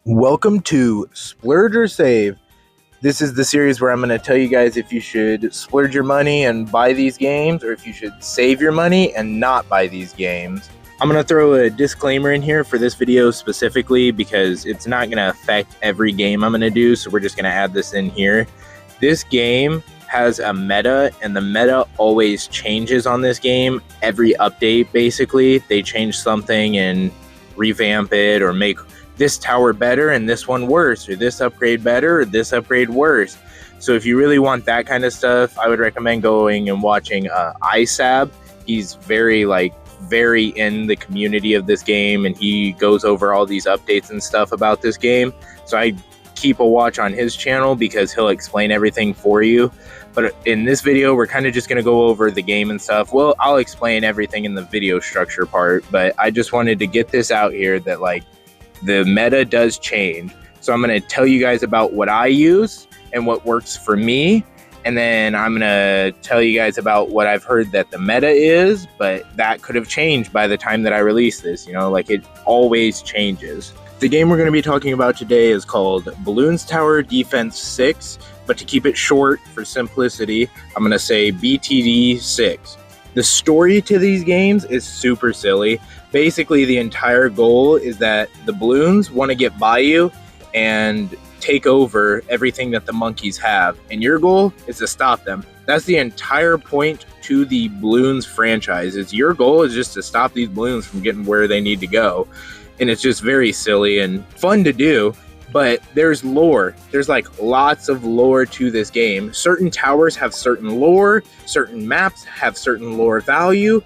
Welcome to Splurge or Save. This is the series where I'm going to tell you guys if you should splurge your money and buy these games or if you should save your money and not buy these games. I'm going to throw a disclaimer in here for this video specifically because it's not going to affect every game I'm going to do, so we're just going to add this in here. This game has a meta, and the meta always changes on this game. Every update, basically, they change something and revamp it or make this tower better and this one worse, or this upgrade better or this upgrade worse. So if you really want that kind of stuff, I would recommend going and watching ISAB. He's very in the community of this game, and he goes over all these updates and stuff about this game. So I keep a watch on his channel because he'll explain everything for you. But in this video, we're kind of just going to go over the game and stuff. Well, I'll explain everything in the video structure part, but I just wanted to get this out here that the meta does change. So I'm going to tell you guys about what I use and what works for me. And then I'm going to tell you guys about what I've heard that the meta is, but that could have changed by the time that I release this. It always changes. The game we're going to be talking about today is called Balloons Tower Defense 6, but to keep it short for simplicity, I'm going to say BTD6. The story to these games is super silly. Basically, the entire goal is that the balloons want to get by you and take over everything that the monkeys have, and your goal is to stop them. That's the entire point to the balloons franchise. Your goal is just to stop these balloons from getting where they need to go, and it's just very silly and fun to do. But there's lore. There's lots of lore to this game. Certain towers have certain lore. Certain maps have certain lore value.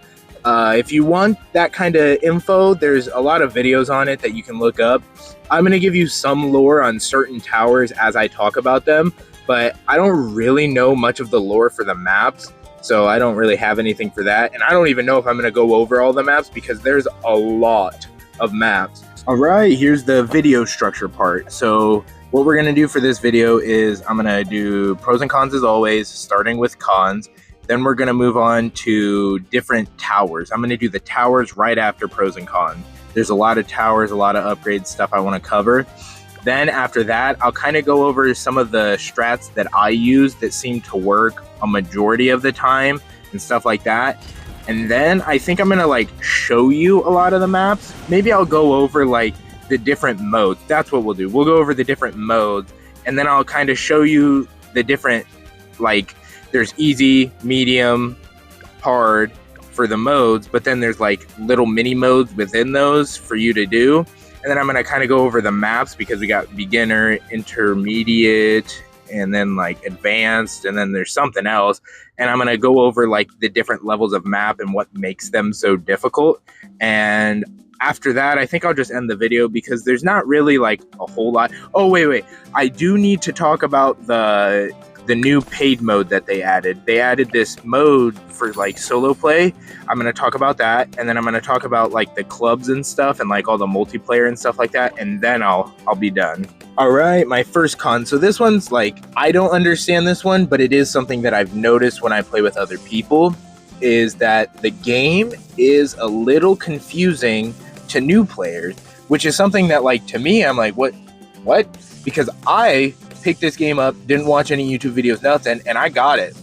If you want that kind of info, there's a lot of videos on it that you can look up. I'm going to give you some lore on certain towers as I talk about them, but I don't really know much of the lore for the maps, so I don't really have anything for that. And I don't even know if I'm going to go over all the maps because there's a lot of maps. All right, here's the video structure part. So what we're going to do for this video is I'm going to do pros and cons as always, starting with cons. Then we're going to move on to different towers. I'm going to do the towers right after pros and cons. There's a lot of towers, a lot of upgrade stuff I want to cover. Then after that, I'll kind of go over some of the strats that I use that seem to work a majority of the time and stuff like that. And then I think I'm going to show you a lot of the maps. Maybe I'll go over the different modes. That's what we'll do. We'll go over the different modes, and then I'll kind of show you the different, there's easy, medium, hard for the modes, but then there's little mini modes within those for you to do. And then I'm going to kind of go over the maps because we got beginner, intermediate, and then advanced, and then there's something else. And I'm going to go over the different levels of map and what makes them so difficult. And after that, I think I'll just end the video because there's not really a whole lot. Oh, wait. I do need to talk about the new paid mode that they added. They added this mode for solo play. I'm going to talk about that, and then I'm going to talk about the clubs and stuff and all the multiplayer and stuff like that, and then I'll be done. All right, my first con. So this one's I don't understand this one, but it is something that I've noticed when I play with other people, is that the game is a little confusing to new players, which is something that to me, I'm what? Because I picked this game up, didn't watch any YouTube videos, nothing, and I got it.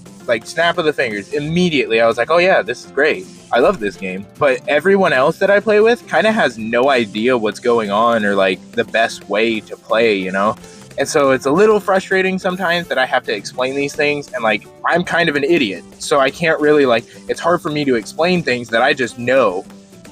Snap of the fingers. Immediately, I was oh yeah, this is great. I love this game. But everyone else that I play with kind of has no idea what's going on or the best way to play, And so it's a little frustrating sometimes that I have to explain these things, and I'm kind of an idiot. So I can't really it's hard for me to explain things that I just know.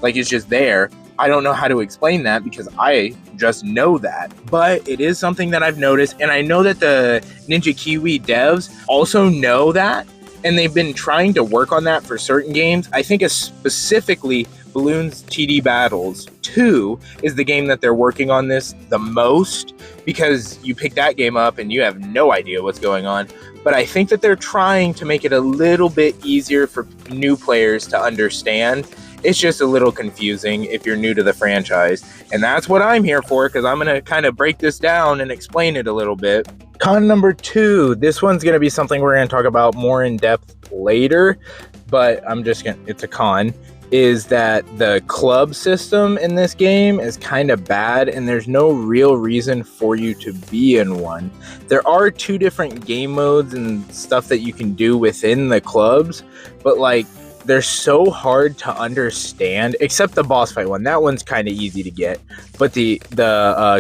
It's just there. I don't know how to explain that because I just know that. But it is something that I've noticed, and I know that the Ninja Kiwi devs also know that, and they've been trying to work on that for certain games. I think specifically Balloons TD Battles 2 is the game that they're working on this the most, because you pick that game up and you have no idea what's going on. But I think that they're trying to make it a little bit easier for new players to understand. It's just a little confusing if you're new to the franchise. And that's what I'm here for, because I'm going to kind of break this down and explain it a little bit. Con number 2. This one's going to be something we're going to talk about more in depth later, but it's a con. is that the club system in this game is kind of bad, and there's no real reason for you to be in one. There are 2 different game modes and stuff that you can do within the clubs, but like they're so hard to understand, except the boss fight one. That one's kind of easy to get, but the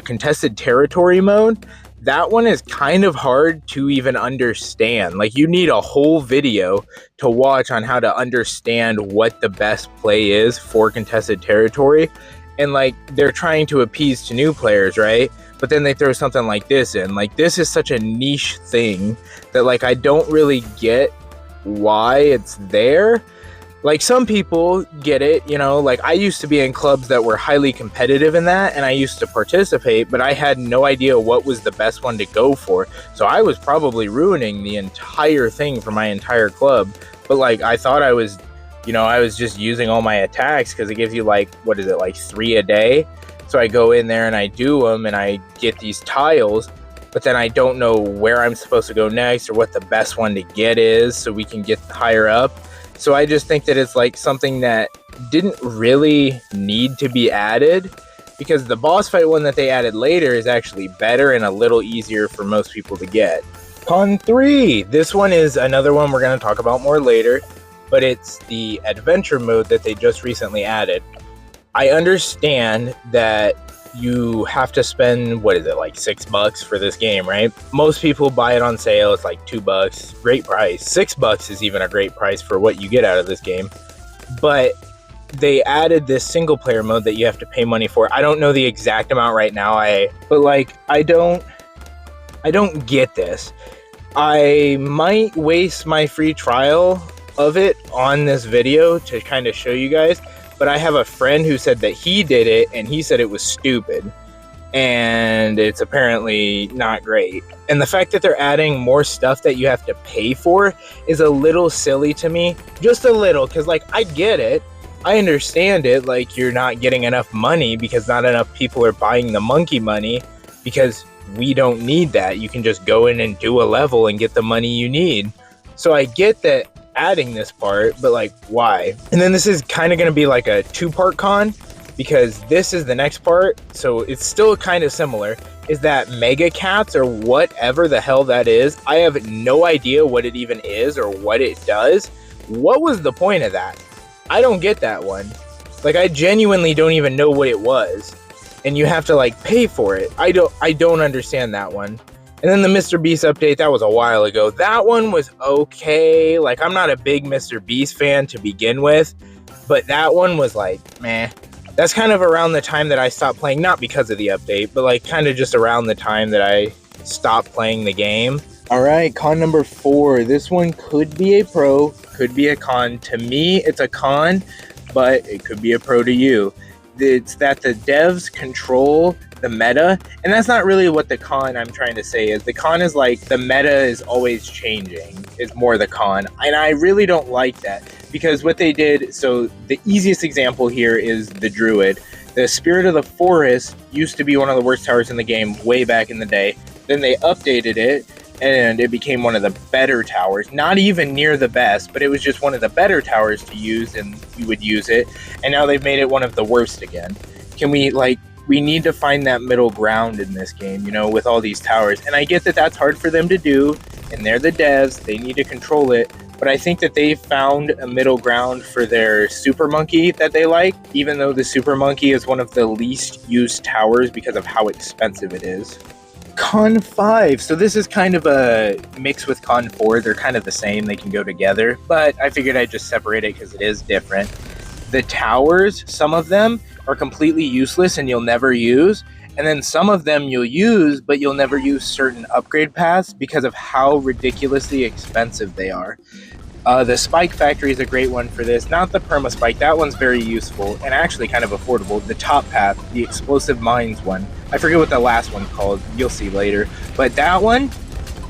contested territory mode, that one is kind of hard to even understand. Like, you need a whole video to watch on how to understand what the best play is for contested territory. And like, they're trying to appease to new players, right? But then they throw something like this in. Like, this is such a niche thing that like I don't really get why it's there. Like, some people get it, you know, like I used to be in clubs that were highly competitive in that, and I used to participate, but I had no idea what was the best one to go for. So I was probably ruining the entire thing for my entire club. But like, I thought I was, you know, I was just using all my attacks because it gives you like, what is it, like 3 a day? So I go in there and I do them and I get these tiles, but then I don't know where I'm supposed to go next or what the best one to get is so we can get higher up. So I just think that it's like something that didn't really need to be added, because the boss fight one that they added later is actually better and a little easier for most people to get. Con 3. This one is another one we're going to talk about more later, but it's the adventure mode that they just recently added. I understand that you have to spend, what is it, like $6 for this game, right? Most people buy it on sale. It's like $2. Great price. $6 is even a great price for what you get out of this game. But they added this single player mode that you have to pay money for. I don't know the exact amount right now. But like, I don't get this. I might waste my free trial of it on this video to kind of show you guys. But I have a friend who said that he did it and he said it was stupid and it's apparently not great. And the fact that they're adding more stuff that you have to pay for is a little silly to me. Just a little, because like, I get it. I understand it. Like, you're not getting enough money because not enough people are buying the monkey money, because we don't need that. You can just go in and do a level and get the money you need. So I get that adding this part, but like, why? And then this is kind of going to be like a 2-part con, because this is the next part, so it's still kind of similar, is that mega cats or whatever the hell that is. I have no idea what it even is or what it does. What was the point of that? I don't get that one. Like, I genuinely don't even know what it was, and you have to like pay for it. I don't understand that one. And then the Mr. Beast update, that was a while ago. That one was okay. Like, I'm not a big Mr. Beast fan to begin with, but that one was like, meh. That's kind of around the time that I stopped playing, not because of the update, but like kind of just around the time that I stopped playing the game. All right, con number 4. This one could be a pro, could be a con. To me, it's a con, but it could be a pro to you. It's that the devs control the meta, and that's not really what the con I'm trying to say is. The con is like, the meta is always changing, is more the con, and I really don't like that, because what they did, so the easiest example here is the druid. The Spirit of the Forest used to be one of the worst towers in the game way back in the day. Then they updated it and it became one of the better towers. Not even near the best, but it was just one of the better towers to use, and you would use it. And now they've made it one of the worst again. Can we, like, we need to find that middle ground in this game, you know, with all these towers. And I get that that's hard for them to do, and they're the devs, they need to control it. But I think that they found a middle ground for their Super Monkey that they like, even though the Super Monkey is one of the least used towers because of how expensive it is. Con 5. So this is kind of a mix with Con 4. They're kind of the same. They can go together. But I figured I'd just separate it because it is different. The towers, some of them are completely useless and you'll never use. And then some of them you'll use, but you'll never use certain upgrade paths because of how ridiculously expensive they are. The Spike Factory is a great one for this. Not the Perma Spike. That one's very useful and actually kind of affordable. The Top Path, the Explosive Mines one. I forget what the last one's called. You'll see later. But that one,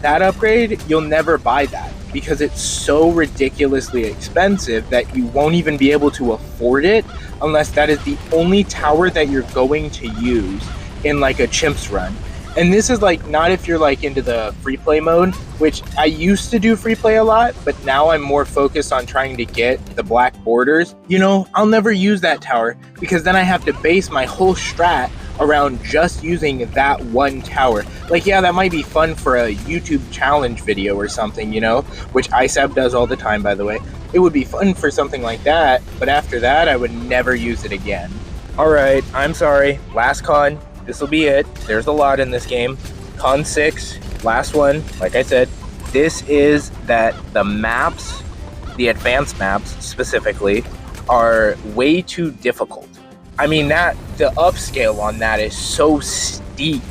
that upgrade, you'll never buy that because it's so ridiculously expensive that you won't even be able to afford it unless that is the only tower that you're going to use in like a Chimps run. And this is like not if you're like into the free play mode, which I used to do free play a lot, but now I'm more focused on trying to get the black borders. You know, I'll never use that tower because then I have to base my whole strat around just using that one tower. Like, yeah, that might be fun for a YouTube challenge video or something, you know, which ISAB does all the time, by the way. It would be fun for something like that, but after that, I would never use it again. All right, I'm sorry. Last con. This will be it. There's a lot in this game. Con 6, last one. Like I said, this is that the maps, the advanced maps specifically, are way too difficult. I mean, that the upscale on that is so steep.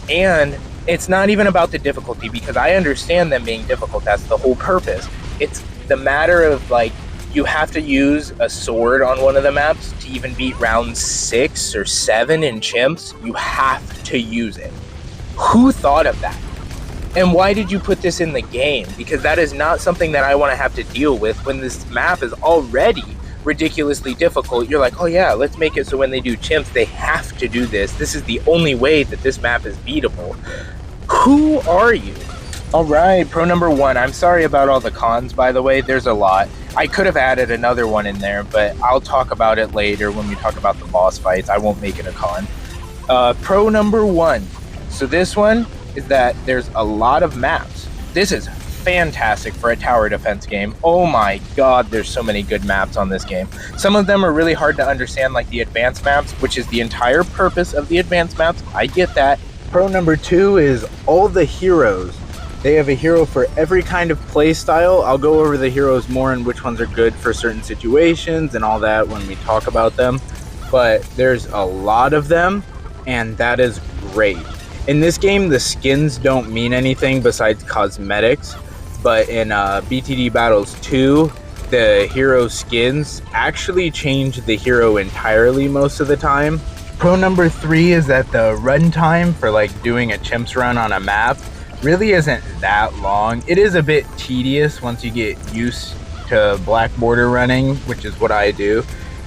And it's not even about the difficulty, because I understand them being difficult. That's the whole purpose. It's the matter of, like, you have to use a sword on one of the maps to even beat round 6 or 7 in chimps. You have to use it. Who thought of that? And why did you put this in the game? Because that is not something that I want to have to deal with when this map is already ridiculously difficult. You're like, oh yeah, let's make it so when they do chimps, they have to do this. This is the only way that this map is beatable. Who are you? All right, pro number 1. I'm sorry about all the cons, by the way. There's a lot. I could have added another one in there, but I'll talk about it later when we talk about the boss fights. I won't make it a con. Pro number 1. So this one is that there's a lot of maps. This is fantastic for a tower defense game. Oh my god, there's so many good maps on this game. Some of them are really hard to understand, like the advanced maps, which is the entire purpose of the advanced maps. I get that. Pro number 2 is all the heroes. They have a hero for every kind of play style. I'll go over the heroes more and which ones are good for certain situations and all that when we talk about them. But there's a lot of them, and that is great. In this game, the skins don't mean anything besides cosmetics. But in BTD Battles 2, the hero skins actually change the hero entirely most of the time. Pro number 3 is that the runtime for like doing a chimps run on a map really isn't that long. It is a bit tedious once you get used to black border running, which is what I do.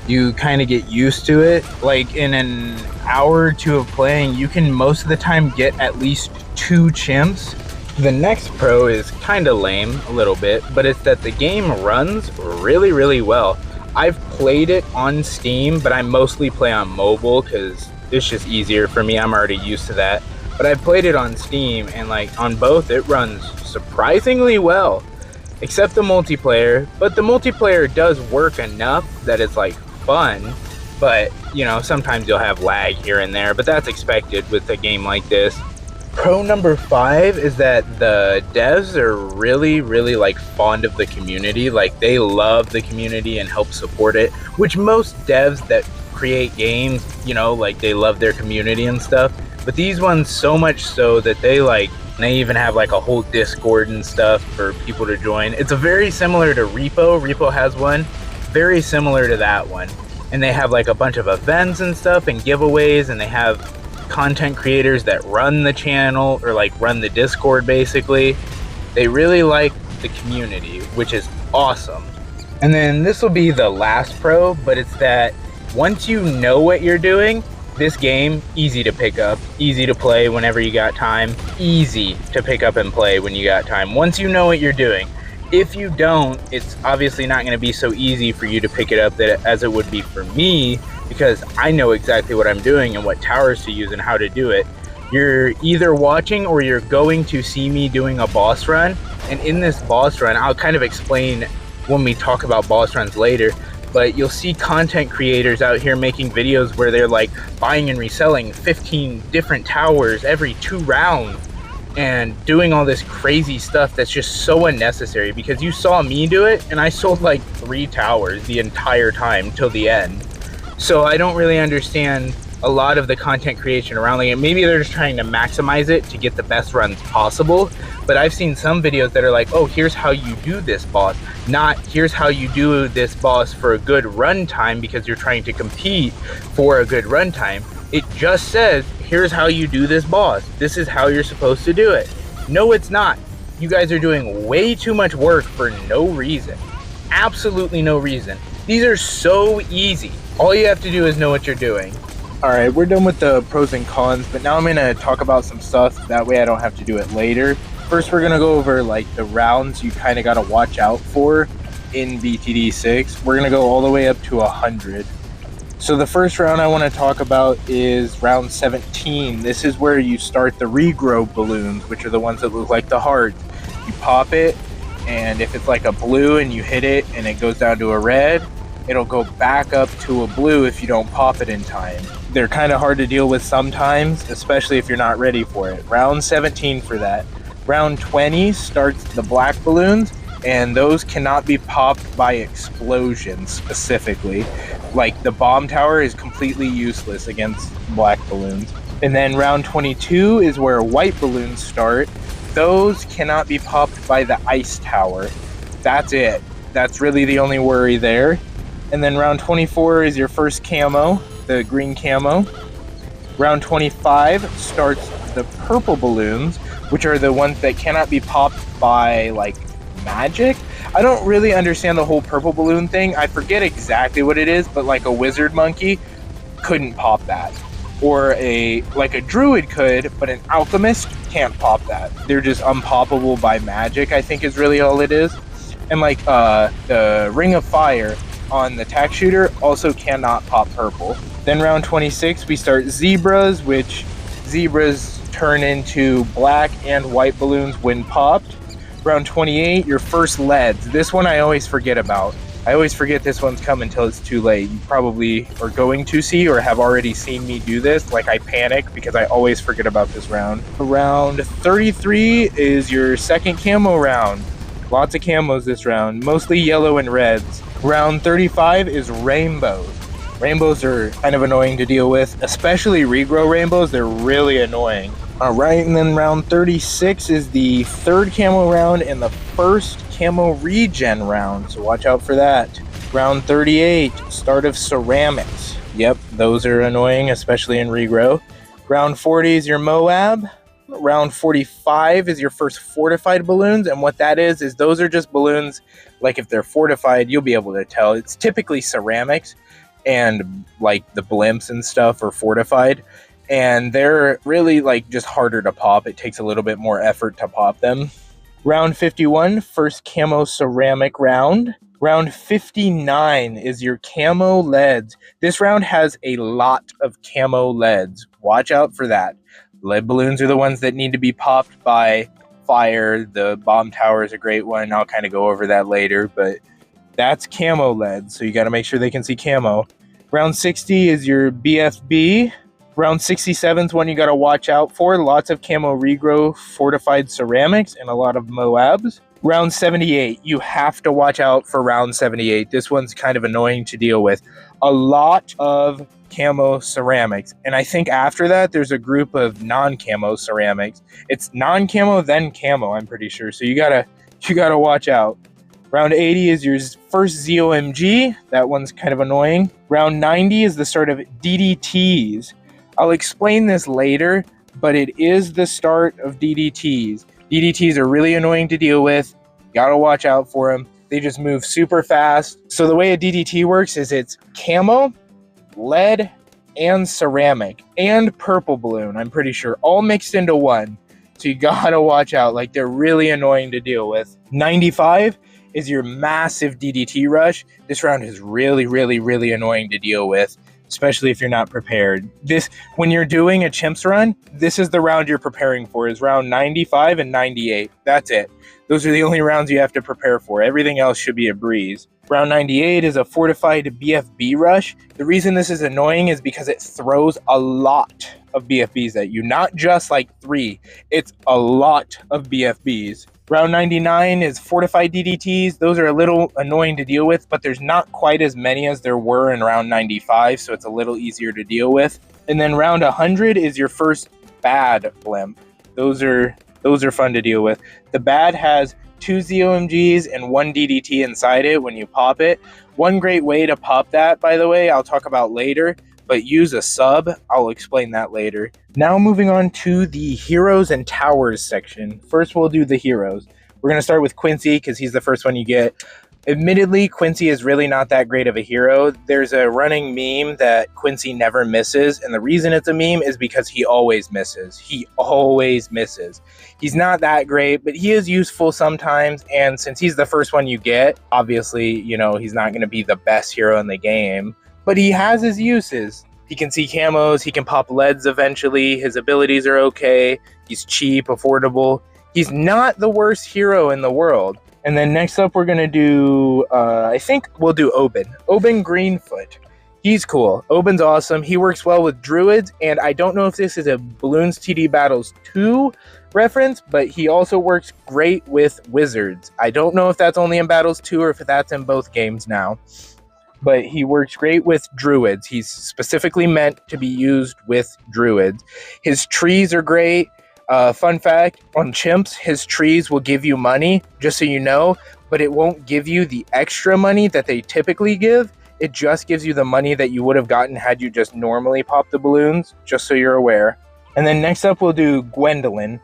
You kind of get used to it. Like in an hour or two of playing, you can most of the time get at least 2 chimps. The next pro is kind of lame a little bit, but it's that the game runs really, really well. I've played it on Steam, but I mostly play on mobile because it's just easier for me. I'm already used to that. But I played it on Steam, and like on both, it runs surprisingly well, except the multiplayer. But the multiplayer does work enough that it's like fun. But you know, sometimes you'll have lag here and there, but that's expected with a game like this. Pro number 5 is that the devs are really, really like fond of the community. Like they love the community and help support it, which most devs that create games, you know, like they love their community and stuff. But these ones so much so that they even have like a whole Discord and stuff for people to join. It's a very similar to Repo. Repo has one very similar to that one. And they have like a bunch of events and stuff and giveaways, and they have content creators that run the channel or like run the Discord basically. They really like the community, which is awesome. And then this will be the last pro, but it's that once you know what you're doing, this game, easy to pick up, easy to play whenever you got time, easy to pick up and play when you got time, once you know what you're doing. If you don't, it's obviously not going to be so easy for you to pick it up as it would be for me, because I know exactly what I'm doing and what towers to use and how to do it. You're either watching or you're going to see me doing a boss run, and in this boss run, I'll kind of explain when we talk about boss runs later, but you'll see content creators out here making videos where they're like buying and reselling 15 different towers every 2 rounds and doing all this crazy stuff that's just so unnecessary, because you saw me do it and I sold like 3 towers the entire time till the end. So I don't really understand a lot of the content creation around it. Maybe they're just trying to maximize it to get the best runs possible. But I've seen some videos that are like, oh, here's how you do this boss. Not here's how you do this boss for a good run time because you're trying to compete for a good run time. It just says, here's how you do this boss. This is how you're supposed to do it. No, it's not. You guys are doing way too much work for no reason. Absolutely no reason. These are so easy. All you have to do is know what you're doing. All right, we're done with the pros and cons, but now I'm going to talk about some stuff. That way I don't have to do it later. First, we're going to go over like the rounds you kind of got to watch out for in BTD6. We're going to go all the way up to 100. So the first round I want to talk about is round 17. This is where you start the regrow balloons, which are the ones that look like the heart. You pop it, and if it's like a blue and you hit it and it goes down to a red, it'll go back up to a blue if you don't pop it in time. They're kind of hard to deal with sometimes, especially if you're not ready for it. Round 17 for that. Round 20 starts the black balloons, and those cannot be popped by explosions specifically. Like the bomb tower is completely useless against black balloons. And then round 22 is where white balloons start. Those cannot be popped by the ice tower. That's it. That's really the only worry there. And then round 24 is your first camo, the green camo. Round 25 starts the purple balloons, which are the ones that cannot be popped by like magic. I don't really understand the whole purple balloon thing. I forget exactly what it is, but like a wizard monkey couldn't pop that. Or a druid could, but an alchemist can't pop that. They're just unpoppable by magic, I think is really all it is. And like the ring of fire on the tack shooter also cannot pop purple. Then round 26 we start zebras, which zebras turn into black and white balloons when popped. Round 28, your first leads. This one I always forget about. I always forget this one's coming until it's too late. You probably are going to see or have already seen me do this. Like I panic because I always forget about this round. Round 33 is your second camo round. Lots of camos this round, mostly yellow and reds. Round 35 is rainbows. Rainbows are kind of annoying to deal with, especially regrow rainbows. They're really annoying. All right, and then round 36 is the third camo round and the first camo regen round, so watch out for that. Round 38, start of ceramics. Yep, those are annoying, especially in regrow. Round 40 is your Moab. Round 45 is your first fortified balloons, and what that is those are just balloons, like if they're fortified, you'll be able to tell. It's typically ceramics, and like the blimps and stuff are fortified, and they're really like just harder to pop. It takes a little bit more effort to pop them. Round 51, first camo ceramic round. Round 59 is your camo leads. This round has a lot of camo leads. Watch out for that. Lead balloons are the ones that need to be popped by fire. The bomb tower is a great one. I'll kind of go over that later, but that's camo lead, so you got to make sure they can see camo. Round 60 is your BFB. Round 67 is one you got to watch out for. Lots of camo regrow fortified ceramics and a lot of Moabs. Round 78, you have to watch out for round 78. This one's kind of annoying to deal with. A lot of camo ceramics, and I think after that there's a group of non-camo ceramics. It's non-camo then camo, I'm pretty sure, so you gotta watch out. Round 80 is your first ZOMG. That one's kind of annoying. Round 90 is the start of DDTs. I'll explain this later, but it is the start of DDTs. DDTs are really annoying to deal with. You gotta watch out for them. They just move super fast. So the way a DDT works is it's camo, lead, and ceramic, and purple balloon, I'm pretty sure, all mixed into one. So you gotta watch out. Like, they're really annoying to deal with. 95 is your massive DDT rush. This round is really, really, really annoying to deal with, especially if you're not prepared. When you're doing a chimps run, this is the round you're preparing for, is round 95 and 98. That's it. Those are the only rounds you have to prepare for. Everything else should be a breeze. Round 98 is a fortified BFB rush. The reason this is annoying is because it throws a lot of BFBs at you. Not just like 3. It's a lot of BFBs. Round 99 is fortified DDTs. Those are a little annoying to deal with, but there's not quite as many as there were in round 95, so it's a little easier to deal with. And then round 100 is your first bad blimp. Those are fun to deal with. The bad has 2 ZOMGs and 1 DDT inside it when you pop it. One great way to pop that, by the way, I'll talk about later, but use a sub. I'll explain that later. Now moving on to the heroes and towers section. First we'll do the heroes. We're going to start with Quincy because he's the first one you get. Admittedly, Quincy is really not that great of a hero. There's a running meme that Quincy never misses, and the reason it's a meme is because he always misses. He always misses. He's not that great, but he is useful sometimes, and since he's the first one you get, obviously, he's not going to be the best hero in the game, but he has his uses. He can see camos, he can pop leads eventually, his abilities are okay, he's cheap, affordable. He's not the worst hero in the world. And then next up, we're going to do, I think we'll do Oben. Oben Greenfoot. He's cool. Oben's awesome. He works well with druids, and I don't know if this is a Bloons TD Battles 2 reference, but he also works great with wizards. I don't know if that's only in Battles 2 or if that's in both games now, but he works great with druids. He's specifically meant to be used with druids. His trees are great. Fun fact, on chimps, his trees will give you money, just so you know, but it won't give you the extra money that they typically give. It just gives you the money that you would have gotten had you just normally popped the balloons, just so you're aware. And then next up, we'll do Gwendolyn.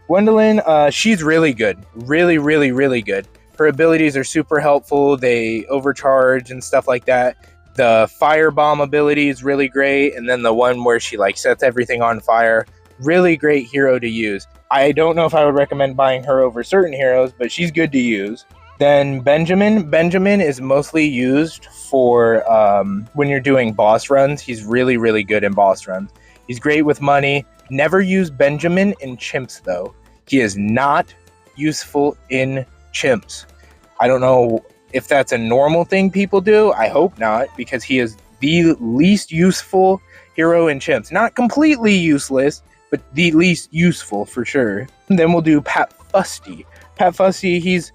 Gwendolyn, she's really good. Really, really, really good. Her abilities are super helpful. They overcharge and stuff like that. The firebomb ability is really great, and then the one where she sets everything on fire. Really great hero to use. I don't know if I would recommend buying her over certain heroes, but she's good to use. Then Benjamin. Benjamin is mostly used for when you're doing boss runs. He's really, really good in boss runs. He's great with money. Never use Benjamin in chimps, though. He is not useful in chimps. I don't know if that's a normal thing people do. I hope not, because he is the least useful hero in chimps. Not completely useless, but the least useful for sure. And then we'll do Pat Fusty. Pat Fusty, he's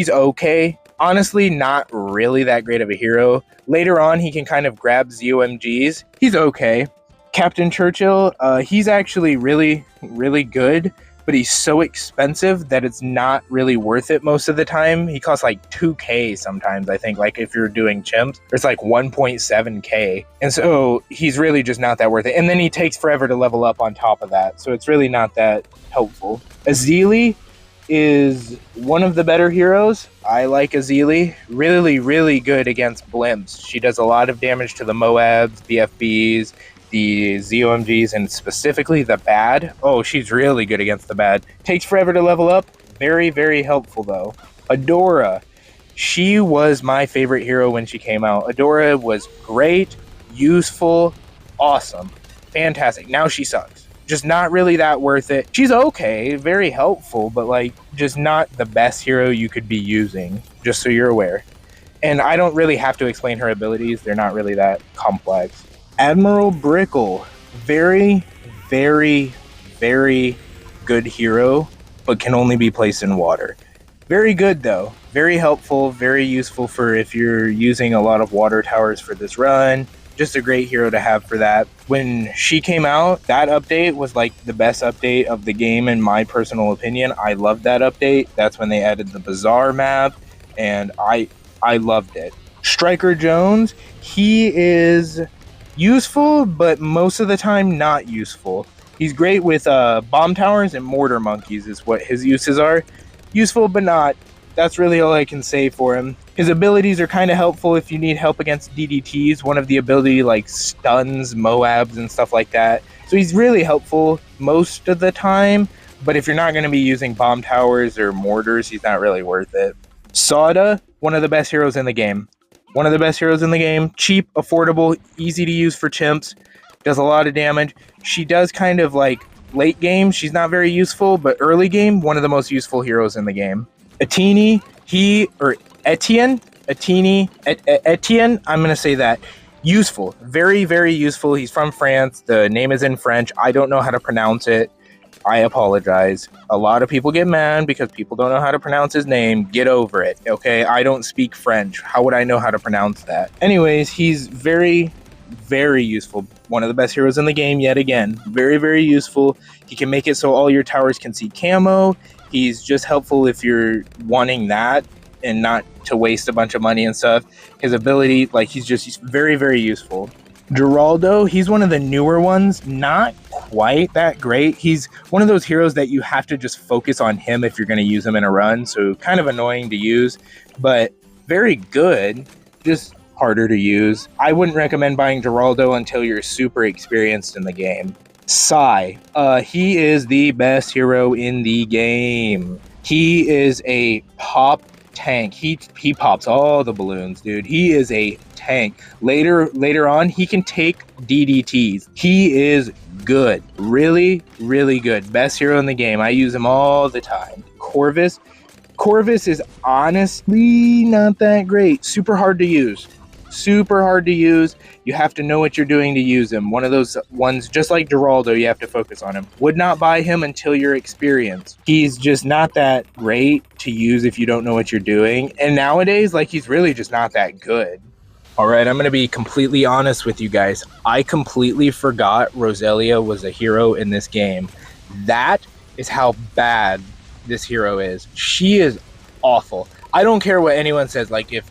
okay. Honestly, not really that great of a hero. Later on, he can kind of grab ZOMGs. He's okay. Captain Churchill, he's actually really, really good, but he's so expensive that it's not really worth it most of the time. He costs 2K sometimes, I think, if you're doing chimps. It's 1.7K. And so he's really just not that worth it. And then he takes forever to level up on top of that. So it's really not that helpful. Azili is one of the better heroes. I like Azili. Really, really good against blimps. She does a lot of damage to the Moabs, the FBs, the ZOMGs, and specifically the bad. Oh, she's really good against the bad. Takes forever to level up. Very, very helpful, though. Adora. She was my favorite hero when she came out. Adora was great, useful, awesome, fantastic. Now she sucks. Just not really that worth it. She's okay, very helpful, but just not the best hero you could be using, just so you're aware. And I don't really have to explain her abilities. They're not really that complex. Admiral Brickle, very, very, very good hero, but can only be placed in water. Very good, though. Very helpful, very useful for if you're using a lot of water towers for this run. Just a great hero to have for that. When she came out, that update was the best update of the game in my personal opinion. I loved that update. That's when they added the Bazaar map, and I loved it. Striker Jones, he is useful, but most of the time not useful. He's great with bomb towers and mortar monkeys is what his uses are. Useful, but not. That's really all I can say for him. His abilities are kind of helpful if you need help against DDTs. One of the ability stuns Moabs and stuff like that. So he's really helpful most of the time, but if you're not going to be using bomb towers or mortars, he's not really worth it. Sada, one of the best heroes in the game. One of the best heroes in the game. Cheap, affordable, easy to use for chimps. Does a lot of damage. She does kind of late game. She's not very useful, but early game, one of the most useful heroes in the game. Etienne, Etienne, I'm going to say that. Useful. Very, very useful. He's from France. The name is in French. I don't know how to pronounce it. I apologize. A lot of people get mad because people don't know how to pronounce his name. Get over it, okay? I don't speak French. How would I know how to pronounce that? Anyways, he's very, very useful. One of the best heroes in the game yet again. Very, very useful. He can make it so all your towers can see camo. He's just helpful if you're wanting that and not to waste a bunch of money and stuff. His ability, he's very, very useful. Geraldo, he's one of the newer ones, not quite that great. He's one of those heroes that you have to just focus on him if you're going to use him in a run, so kind of annoying to use, but very good, just harder to use. I wouldn't recommend buying Geraldo until you're super experienced in the game. Sai, he is the best hero in the game. He is a pop tank. He pops all the balloons, dude. He is a tank. Later on, he can take DDTs. He is good. Really, really good. Best hero in the game. I use him all the time. Corvus is honestly not that great. Super hard to use. Super hard to use. You have to know what you're doing to use him. One of those ones, just like Geraldo, you have to focus on him. Would not buy him until you're experienced. He's just not that great to use if you don't know what you're doing. And nowadays, like, he's really just not that good. All right, I'm going to be completely honest with you guys. I completely forgot Roselia was a hero in this game. That is how bad this hero is. She is awful. I don't care what anyone says. Like, if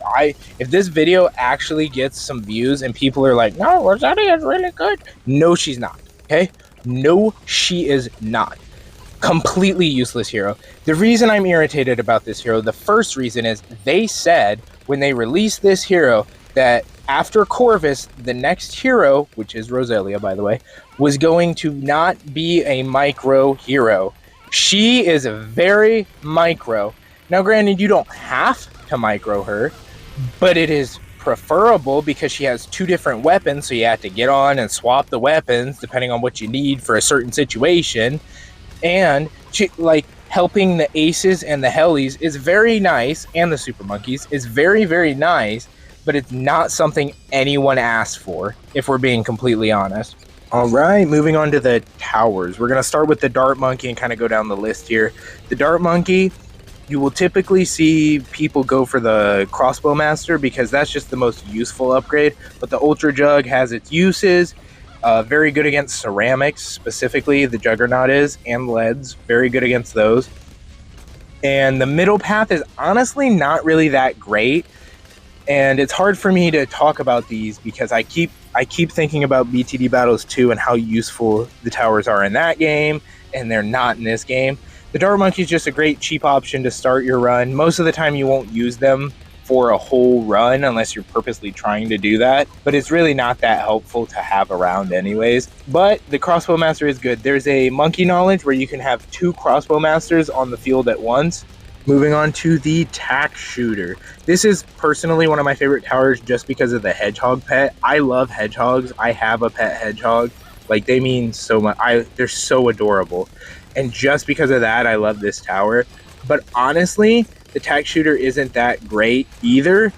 this video actually gets some views and people are like, no, Roselia is really good. No, she's not. Okay? No, she is not. Completely useless hero. The reason I'm irritated about this hero, the first reason is they said when they released this hero that after Corvus, the next hero, which is Roselia, by the way, was going to not be a micro hero. She is very micro. Now, granted, you don't have to micro her, but it is preferable because she has two different weapons, so you have to get on and swap the weapons depending on what you need for a certain situation. And she, like, helping the aces and the helis is very nice, and the super monkeys is very, very nice, but it's not something anyone asked for, if we're being completely honest. All right, moving on to the towers. We're going to start with the Dart Monkey and kind of go down the list here. The Dart Monkey, you will typically see people go for the Crossbow Master because that's just the most useful upgrade, but the Ultra Jug has its uses. Very good against ceramics, specifically the Juggernaut is, and leads. Very good against those. And the middle path is honestly not really that great. And it's hard for me to talk about these because I keep thinking about BTD Battles 2 and how useful the towers are in that game, and they're not in this game. The Dart Monkey is just a great cheap option to start your run. Most of the time you won't use them for a whole run unless you're purposely trying to do that, but it's really not that helpful to have around anyways. But the Crossbow Master is good. There's a monkey knowledge where you can have two Crossbow Masters on the field at once. Moving on to the Tack Shooter. This is personally one of my favorite towers just because of the hedgehog pet. I love hedgehogs. I have a pet hedgehog. Like, they mean so much. They're so adorable. And just because of that, I love this tower. But honestly, the Tack Shooter isn't that great either.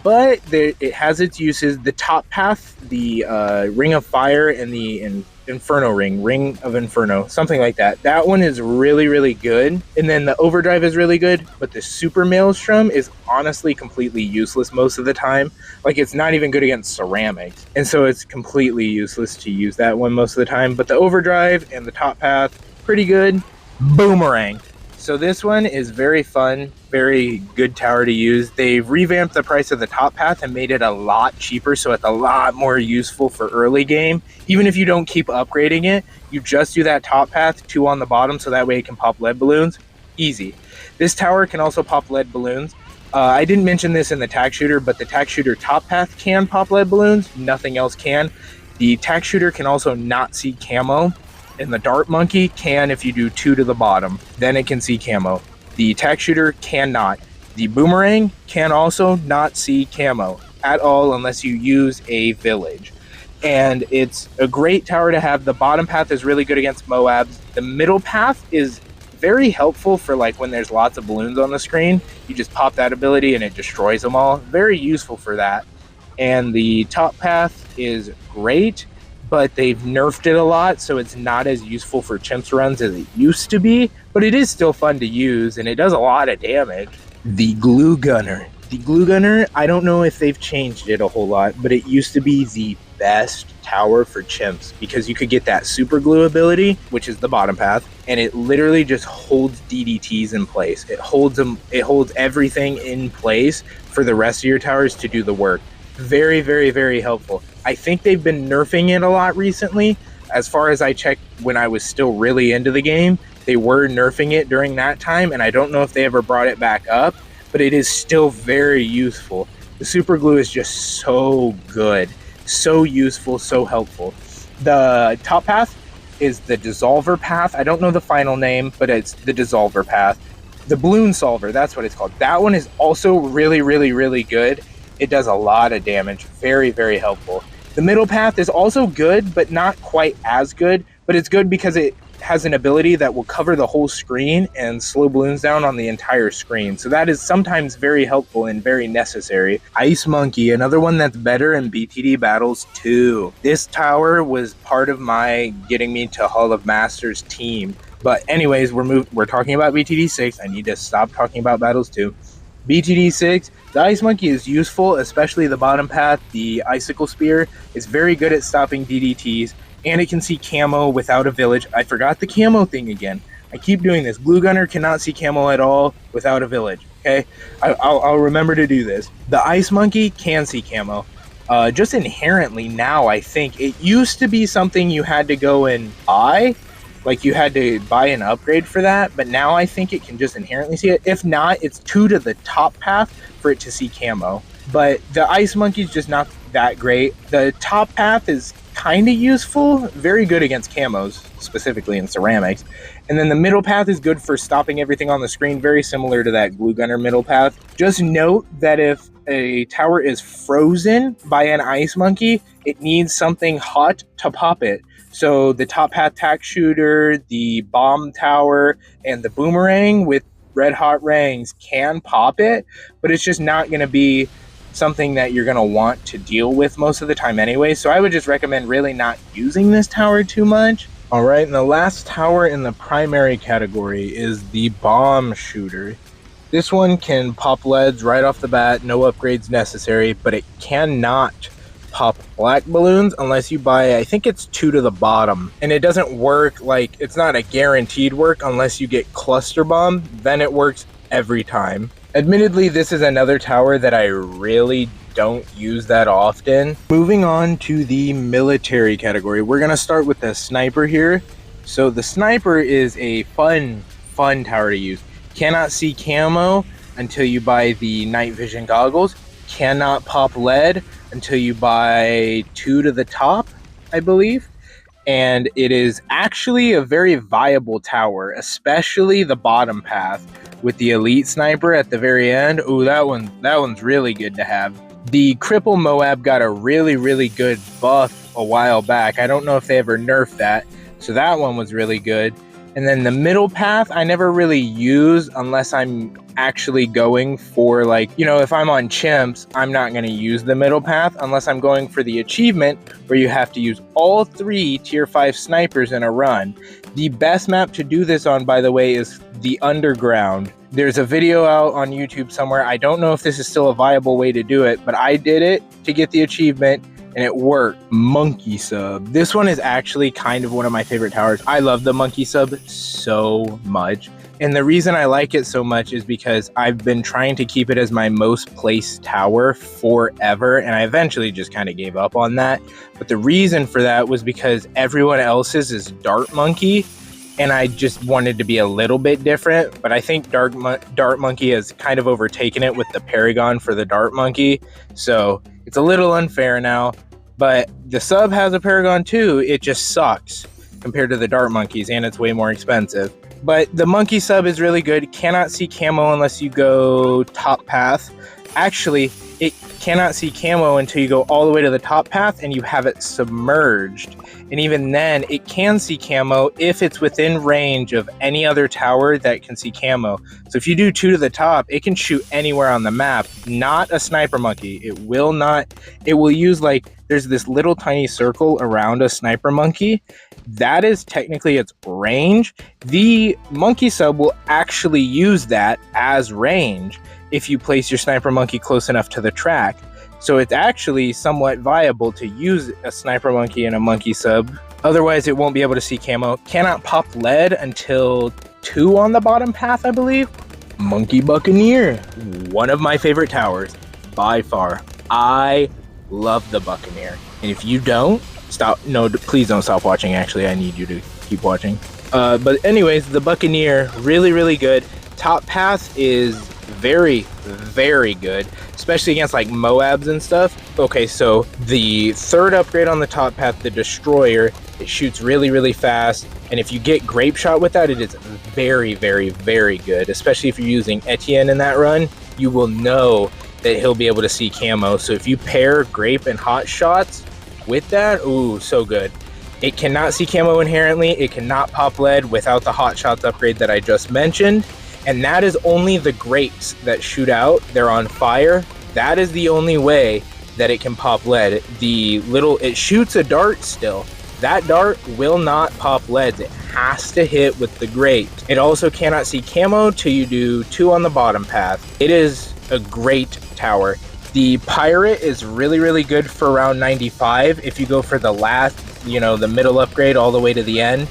But it has its uses. The top path, the Ring of Fire, and the Inferno Ring of Inferno, something like that. That one is really, really good. And then the Overdrive is really good, but the Super Maelstrom is honestly completely useless most of the time. Like, it's not even good against ceramics. And so it's completely useless to use that one most of the time. But the Overdrive and the top path, pretty good. Boomerang. So this one is very fun, very good tower to use. They've revamped the price of the top path and made it a lot cheaper, so it's a lot more useful for early game. Even if you don't keep upgrading it, you just do that top path, 2 on the bottom, so that way it can pop lead balloons. Easy. This tower can also pop lead balloons. I didn't mention this in the Tack Shooter, but the Tack Shooter top path can pop lead balloons. Nothing else can. The Tack Shooter can also not see camo. And the Dart Monkey can if you do 2 to the bottom. Then it can see camo. The Tack Shooter cannot. The Boomerang can also not see camo at all unless you use a village. And it's a great tower to have. The bottom path is really good against Moabs. The middle path is very helpful for, like, when there's lots of balloons on the screen. You just pop that ability and it destroys them all. Very useful for that. And the top path is great, but they've nerfed it a lot, so it's not as useful for chimps runs as it used to be, but it is still fun to use, and it does a lot of damage. The Glue Gunner. The Glue Gunner, I don't know if they've changed it a whole lot, but it used to be the best tower for chimps because you could get that super glue ability, which is the bottom path, and it literally just holds DDTs in place. It holds everything in place for the rest of your towers to do the work. Very, very, very helpful. I think they've been nerfing it a lot recently. As far as I checked when I was still really into the game, they were nerfing it during that time, and I don't know if they ever brought it back up, but it is still very useful. The super glue is just so good, so useful, so helpful. The top path is the dissolver path. I don't know the final name, but it's the dissolver path. The balloon solver, that's what it's called. That one is also really, really, really good. It does a lot of damage. Very, very helpful. The middle path is also good, but not quite as good. But it's good because it has an ability that will cover the whole screen and slow balloons down on the entire screen. So that is sometimes very helpful and very necessary. Ice Monkey, another one that's better in BTD battles too. This tower was part of my getting me to Hall of Masters team. But anyways, we're talking about BTD6. I need to stop talking about battles too. BTD6, the Ice Monkey is useful, especially the bottom path. The Icicle Spear is very good at stopping DDTs, and it can see camo without a village. I forgot the camo thing again. I keep doing this. Glue Gunner cannot see camo at all without a village, okay? I'll remember to do this. The Ice Monkey can see camo. Just inherently now, I think. It used to be something you had to go and buy. Like, you had to buy an upgrade for that, but now I think it can just inherently see it. If not, it's 2 to the top path for it to see camo. But the Ice Monkey's just not that great. The top path is kind of useful, very good against camos, specifically in ceramics. And then the middle path is good for stopping everything on the screen, very similar to that Glue Gunner middle path. Just note that if a tower is frozen by an Ice Monkey, it needs something hot to pop it. So the top path tack shooter, the bomb tower, and the boomerang with red hot rings can pop it, but it's just not going to be something that you're going to want to deal with most of the time anyway. So I would just recommend really not using this tower too much. All right, and the last tower in the primary category is the bomb shooter. This one can pop leads right off the bat, no upgrades necessary, but it cannot pop black balloons unless you buy, I think it's 2 to the bottom, and it doesn't work, like, it's not a guaranteed work unless you get cluster bomb. Then it works every time. Admittedly, this is another tower that I really don't use that often. Moving on to the military category, we're gonna start with the sniper here. So the sniper is a fun tower to use. Cannot see camo until you buy the night vision goggles. Cannot pop lead until you buy 2 to the top, I believe. And it is actually a very viable tower, especially the bottom path with the elite sniper at the very end. Ooh, that one's really good to have. The Cripple Moab got a really, really good buff a while back. I don't know if they ever nerfed that, so that one was really good. And then the middle path, I never really use unless I'm actually going for, like, you know, if I'm on chimps, I'm not going to use the middle path unless I'm going for the achievement where you have to use all 3 tier 5 snipers in a run. The best map to do this on, by the way, is the underground. There's a video out on YouTube somewhere. I don't know if this is still a viable way to do it, but I did it to get the achievement, and it worked. Monkey Sub. This one is actually kind of one of my favorite towers. I love the Monkey Sub so much. And the reason I like it so much is because I've been trying to keep it as my most placed tower forever, and I eventually just kind of gave up on that. But the reason for that was because everyone else's is Dart Monkey, and I just wanted to be a little bit different. But I think Dart Monkey has kind of overtaken it with the Paragon for the Dart Monkey, so it's a little unfair now. But the sub has a Paragon too, it just sucks compared to the Dart Monkeys, and it's way more expensive. But the Monkey Sub is really good. Cannot see camo unless you go top path. Actually, it cannot see camo until you go all the way to the top path and you have it submerged. And even then, it can see camo if it's within range of any other tower that can see camo. So if you do 2 to the top, it can shoot anywhere on the map. Not a Sniper Monkey. It will not. It will use, like, there's this little tiny circle around a Sniper Monkey. That is technically its range. The Monkey Sub will actually use that as range if you place your Sniper Monkey close enough to the track. So it's actually somewhat viable to use a Sniper Monkey and a Monkey Sub. Otherwise, it won't be able to see camo. Cannot pop lead until 2 on the bottom path, I believe. Monkey Buccaneer, one of my favorite towers by far. I love the Buccaneer. And if you don't, please don't stop watching. Actually, I need you to keep watching. But anyways, the Buccaneer, really, really good. Top path is very, very good, especially against like Moabs and stuff. Okay, so the third upgrade on the top path, the Destroyer, it shoots really, really fast. And if you get Grape Shot with that, it is very, very, very good, especially if you're using Etienne in that run. You will know that he'll be able to see camo. So if you pair Grape and Hot Shots with that, ooh, so good. It cannot see camo inherently. It cannot pop lead without the Hot Shots upgrade that I just mentioned. And that is only the grapes that shoot out. They're on fire. That is the only way that it can pop lead. It shoots a dart still. That dart will not pop leads. It has to hit with the grapes. It also cannot see camo till you do 2 on the bottom path. It is a great tower. The Pirate is really, really good for round 95. If you go for the last, the middle upgrade all the way to the end,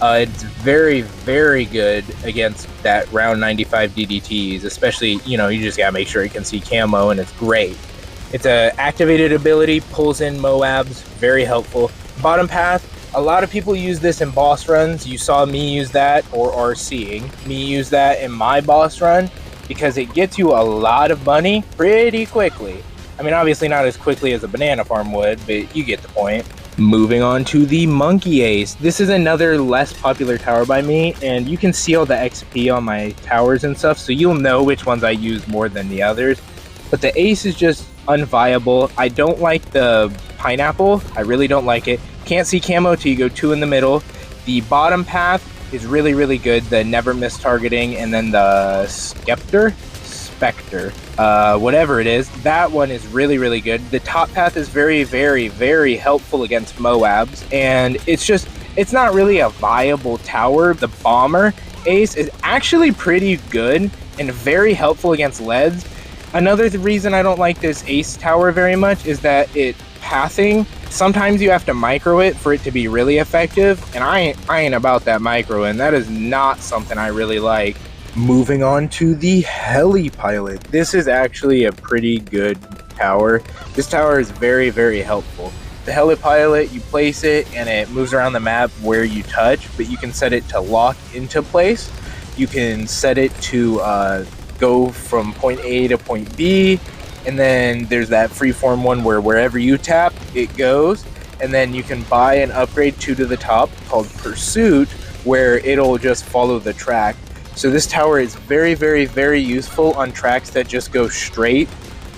it's very, very good against that round 95 DDTs, especially, you just gotta make sure you can see camo, and it's great. It's a activated ability, pulls in Moabs, very helpful. Bottom path, a lot of people use this in boss runs. You saw me use that, or are seeing me use that in my boss run, because it gets you a lot of money pretty quickly. I mean, obviously not as quickly as a banana farm would, but you get the point. Moving on to the Monkey Ace. This is another less popular tower by me, and you can see all the XP on my towers and stuff, so you'll know which ones I use more than the others. But the Ace is just unviable. I don't like the Pineapple. I really don't like it. Can't see camo till you go 2 in the middle. The bottom path is really, really good. The never miss targeting, and then the Spectre, whatever it is, that one is really, really good. The top path is very, very, very helpful against Moabs, and it's not really a viable tower. The Bomber Ace is actually pretty good and very helpful against leads. Another reason I don't like this Ace tower very much is that pathing, sometimes you have to micro it for it to be really effective, and I ain't about that micro, and that is not something I really like. Moving on to the Heli Pilot. This is actually a pretty good tower. This tower is very, very helpful. The Heli Pilot, you place it and it moves around the map where you touch, but you can set it to lock into place. You can set it to go from point A to point B, and then there's that freeform one where wherever you tap, it goes. And then you can buy an upgrade 2 to the top called Pursuit, where it'll just follow the track. So this tower is very, very, very useful on tracks that just go straight,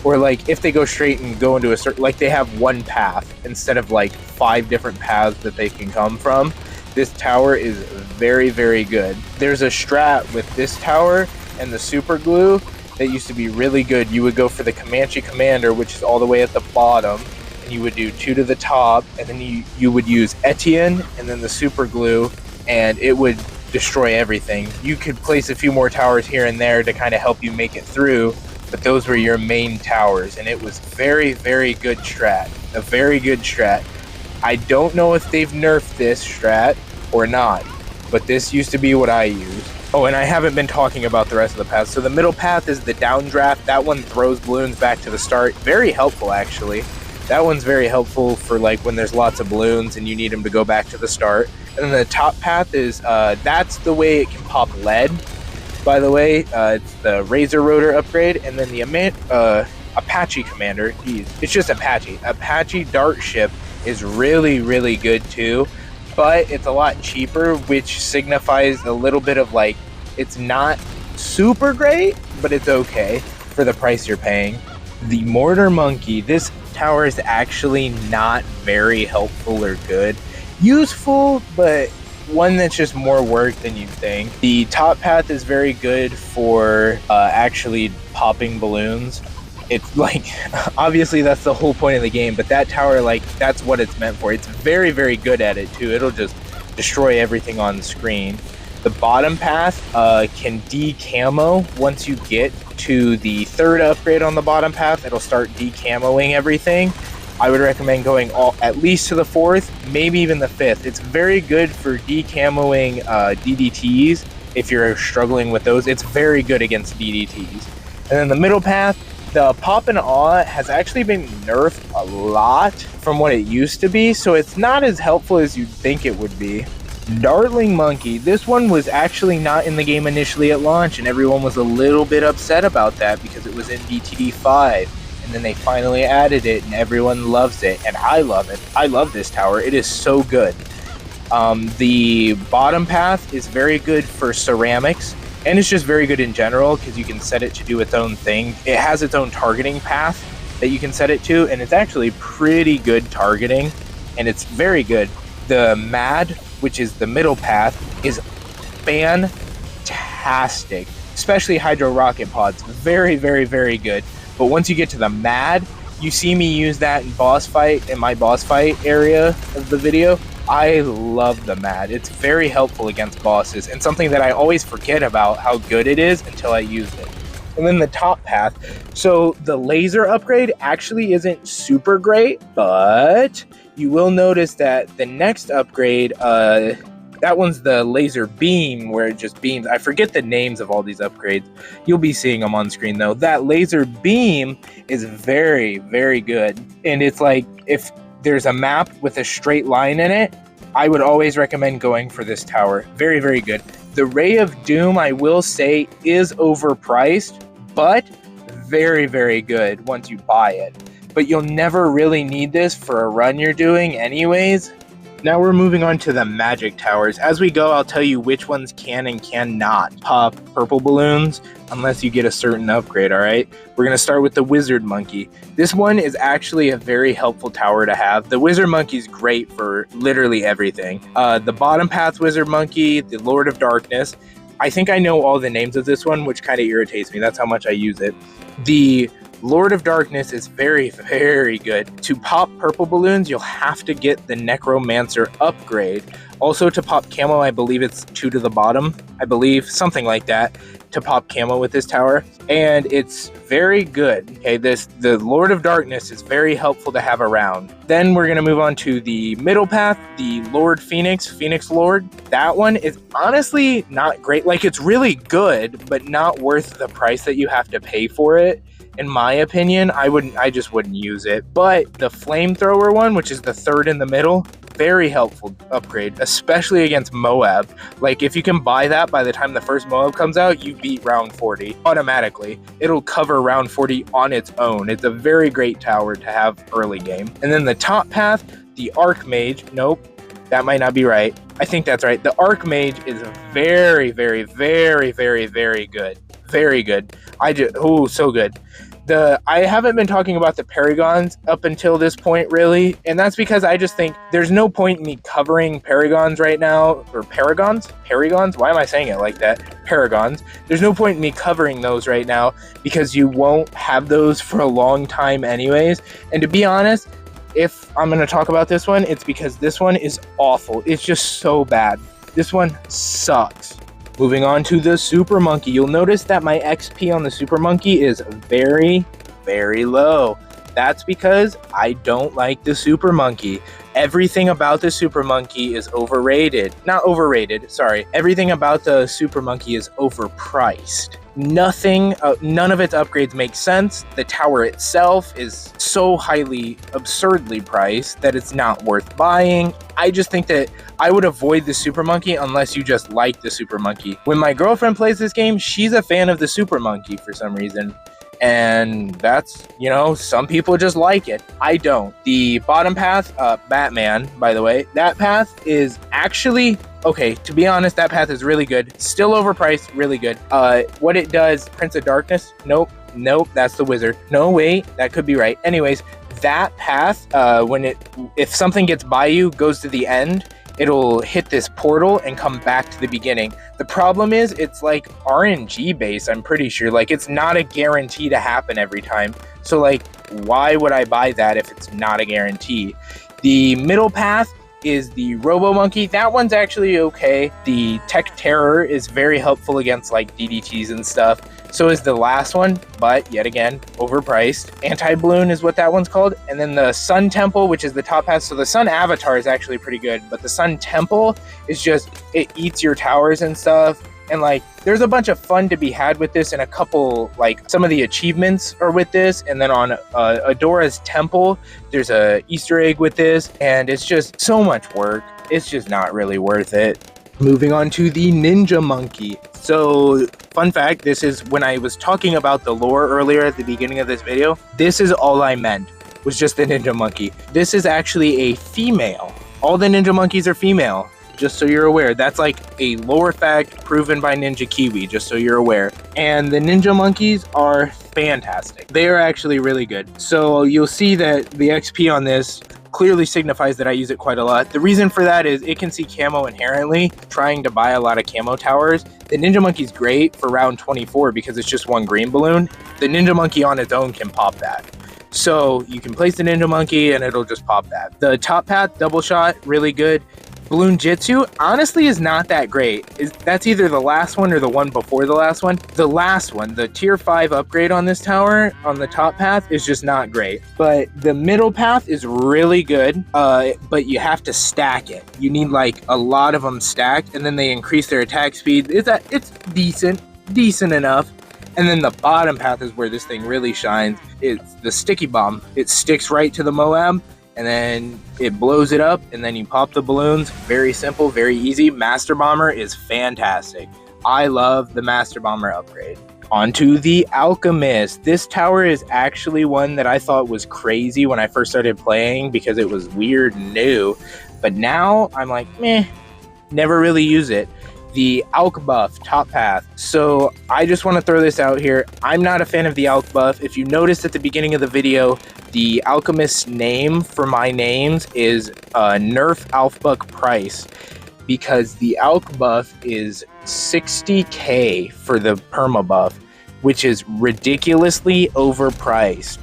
or like if they go straight and go into a certain, like they have one path instead of like 5 different paths that they can come from. This tower is very, very good. There's a strat with this tower and the super glue that used to be really good. You would go for the Comanche Commander, which is all the way at the bottom, and you would do 2 to the top, and then you would use Etienne and then the super glue, and it would destroy everything. You could place a few more towers here and there to kind of help you make it through, but those were your main towers, and it was very, very good strat. A very good strat. I don't know if they've nerfed this strat or not, but this used to be what I used. Oh, and I haven't been talking about the rest of the paths. So the middle path is the downdraft. That one throws balloons back to the start. Very helpful, actually. That one's very helpful for like when there's lots of balloons and you need them to go back to the start. And then the top path is, that's the way it can pop lead, by the way. It's the Razor Rotor upgrade. And then the Apache Commander, it's just Apache. Apache Dart Ship is really, really good too. But it's a lot cheaper, which signifies a little bit of like, it's not super great, but it's okay for the price you're paying. The Mortar Monkey, this tower is actually not very helpful or good. Useful, but one that's just more work than you think. The top path is very good for actually popping balloons. It's like, obviously that's the whole point of the game, but that tower, like, that's what it's meant for. It's very, very good at it too. It'll just destroy everything on the screen. The bottom path can de-camo. Once you get to the 3rd upgrade on the bottom path, it'll start de-camoing everything. I would recommend going at least to the 4th, maybe even the 5th. It's very good for de-camoing DDTs if you're struggling with those. It's very good against DDTs. And then the middle path, the Pop and Awe has actually been nerfed a lot from what it used to be, so it's not as helpful as you'd think it would be. Dartling Monkey. This one was actually not in the game initially at launch, and everyone was a little bit upset about that because it was in BTD5. And then they finally added it, and everyone loves it, and I love it. I love this tower. It is so good. The bottom path is very good for ceramics, and it's just very good in general because you can set it to do its own thing. It has its own targeting path that you can set it to, and it's actually pretty good targeting, and it's very good. The Mad, which is the middle path, is fantastic, especially Hydro Rocket Pods. Very, very, very good. But once you get to the Mad, you see me use that in my boss fight area of the video. I love the Mad. It's very helpful against bosses, and something that I always forget about how good it is until I use it. And then the top path. So the laser upgrade actually isn't super great, but you will notice that the next upgrade, that one's the laser beam, where it just beams. I forget the names of all these upgrades. You'll be seeing them on screen though. That laser beam is very, very good. And it's like, if there's a map with a straight line in it, I would always recommend going for this tower. Very, very good. The Ray of Doom, I will say, is overpriced, but very, very good once you buy it. But you'll never really need this for a run you're doing anyways. Now we're moving on to the magic towers. As we go, I'll tell you which ones can and cannot pop purple balloons unless you get a certain upgrade, all right? We're going to start with the Wizard Monkey. This one is actually a very helpful tower to have. The Wizard Monkey is great for literally everything. The bottom path Wizard Monkey, the Lord of Darkness. I think I know all the names of this one, which kind of irritates me. That's how much I use it. The Lord of Darkness is very, very good. To pop purple balloons, you'll have to get the Necromancer upgrade. Also, to pop camo, I believe it's 2 to the bottom. I believe, something like that, to pop camo with this tower. And it's very good. Okay, the Lord of Darkness is very helpful to have around. Then we're going to move on to the middle path, the Lord Phoenix Lord. That one is honestly not great. Like, it's really good, but not worth the price that you have to pay for it. In my opinion, I just wouldn't use it. But the flamethrower one, which is the third in the middle, very helpful upgrade, especially against Moab. Like, if you can buy that by the time the first Moab comes out, you beat round 40 automatically. It'll cover round 40 on its own. It's a very great tower to have early game. And then the top path, the Archmage. Nope, that might not be right. I think that's right. The Archmage is very, very, very, very, very good. Very good. So good. I haven't been talking about the Paragons up until this point, really, and that's because I just think there's no point in me covering Paragons right now, or Paragons? Why am I saying it like that? Paragons. There's no point in me covering those right now because you won't have those for a long time anyways, and to be honest, if I'm going to talk about this one, it's because this one is awful. It's just so bad. This one sucks. Moving on to the Super Monkey. You'll notice that my XP on the Super Monkey is very, very low. That's because I don't like the Super Monkey. Everything about the Super Monkey is overrated. Not overrated, sorry. Everything about the Super Monkey is overpriced. None of its upgrades make sense. The tower itself is so absurdly priced that it's not worth buying. I just think that I would avoid the Super Monkey unless you just like the Super Monkey. When my girlfriend plays this game, she's a fan of the Super Monkey for some reason. And that's, some people just like it. I don't. The bottom path, Batman, by the way, that path is actually, okay, to be honest, that path is really good. Still overpriced, really good. What it does, Prince of Darkness? Nope, that's the Wizard. No, wait, that could be right. Anyways, that path, if something gets by you, goes to the end, it'll hit this portal and come back to the beginning. The problem is it's like RNG based, I'm pretty sure. Like, it's not a guarantee to happen every time. So like, why would I buy that if it's not a guarantee? The middle path is the Robo Monkey. That one's actually okay. The Tech Terror is very helpful against like DDTs and stuff. So is the last one, but yet again, overpriced. Anti-Balloon is what that one's called. And then the Sun Temple, which is the top path. So the Sun Avatar is actually pretty good, but the Sun Temple is just, it eats your towers and stuff. And like, there's a bunch of fun to be had with this, and a couple, like, some of the achievements are with this. And then on Adora's Temple, there's a Easter egg with this, and it's just so much work. it's just not really worth it. Moving on to the Ninja Monkey. So, fun fact, this is when I was talking about the lore earlier at the beginning of this video, this is all I meant, was just the Ninja Monkey. This is actually a female. All the Ninja Monkeys are female, just so you're aware. That's like a lore fact proven by Ninja Kiwi, just so you're aware. And the Ninja Monkeys are fantastic. They are actually really good. So you'll see that the XP on this clearly signifies that I use it quite a lot. The reason for that is it can see camo inherently. Trying to buy a lot of camo towers, the Ninja Monkey's great for round 24 because it's just one green balloon. The Ninja Monkey on its own can pop that. So you can place the Ninja Monkey and it'll just pop that. The top path double shot, really good. Balloon Jitsu honestly is not that great. That's either the last one or the one before the last one. The last one, the tier 5 upgrade on this tower on the top path is just not great. But the middle path is really good, but you have to stack it. You need like a lot of them stacked, and then they increase their attack speed. It's decent enough. And then the bottom path is where this thing really shines. It's the sticky bomb. It sticks right to the Moab, and then it blows it up, and then you pop the balloons. Very simple, very easy. Master Bomber is fantastic. I love the Master Bomber upgrade. Onto the Alchemist. This tower is actually one that I thought was crazy when I first started playing because it was weird and new. But now I'm like, meh, never really use it. The Alch buff, top path. So I just want to throw this out here. I'm not a fan of the Alch buff. If you noticed at the beginning of the video, the Alchemist's name for my names is Nerf Alphbuck Price, because the Alch buff is 60k for the perma buff, which is ridiculously overpriced.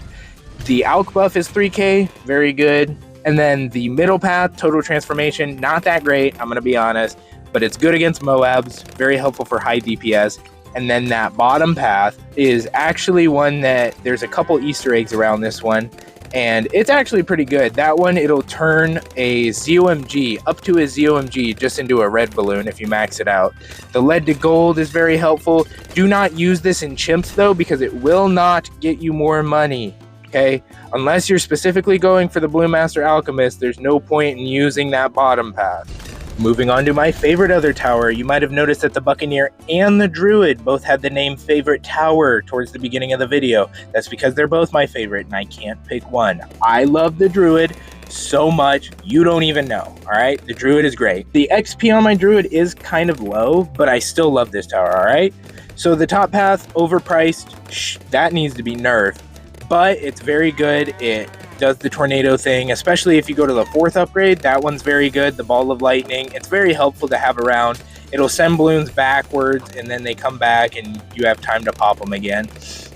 The Alch buff is 3k, very good. And then the middle path, total transformation, not that great, I'm gonna be honest, but it's good against Moabs, very helpful for high DPS. And then that bottom path is actually one that there's a couple Easter eggs around this one, and it's actually pretty good. That one, it'll turn a ZOMG, up to a ZOMG, just into a red balloon if you max it out. The lead to gold is very helpful. Do not use this in chimps though, because it will not get you more money, okay? Unless you're specifically going for the Blue Master Alchemist, there's no point in using that bottom path. Moving on to my favorite other tower, you might have noticed that the Buccaneer and the Druid both had the name favorite tower towards the beginning of the video. That's because they're both my favorite and I can't pick one. I love the Druid so much, you don't even know, alright? The Druid is great. The XP on my Druid is kind of low, but I still love this tower, alright? So the top path, overpriced, that needs to be nerfed, but it's very good. It does the tornado thing, especially if you go to the 4th upgrade. That one's very good, the ball of lightning. It's very helpful to have around. It'll send balloons backwards and then they come back and you have time to pop them again.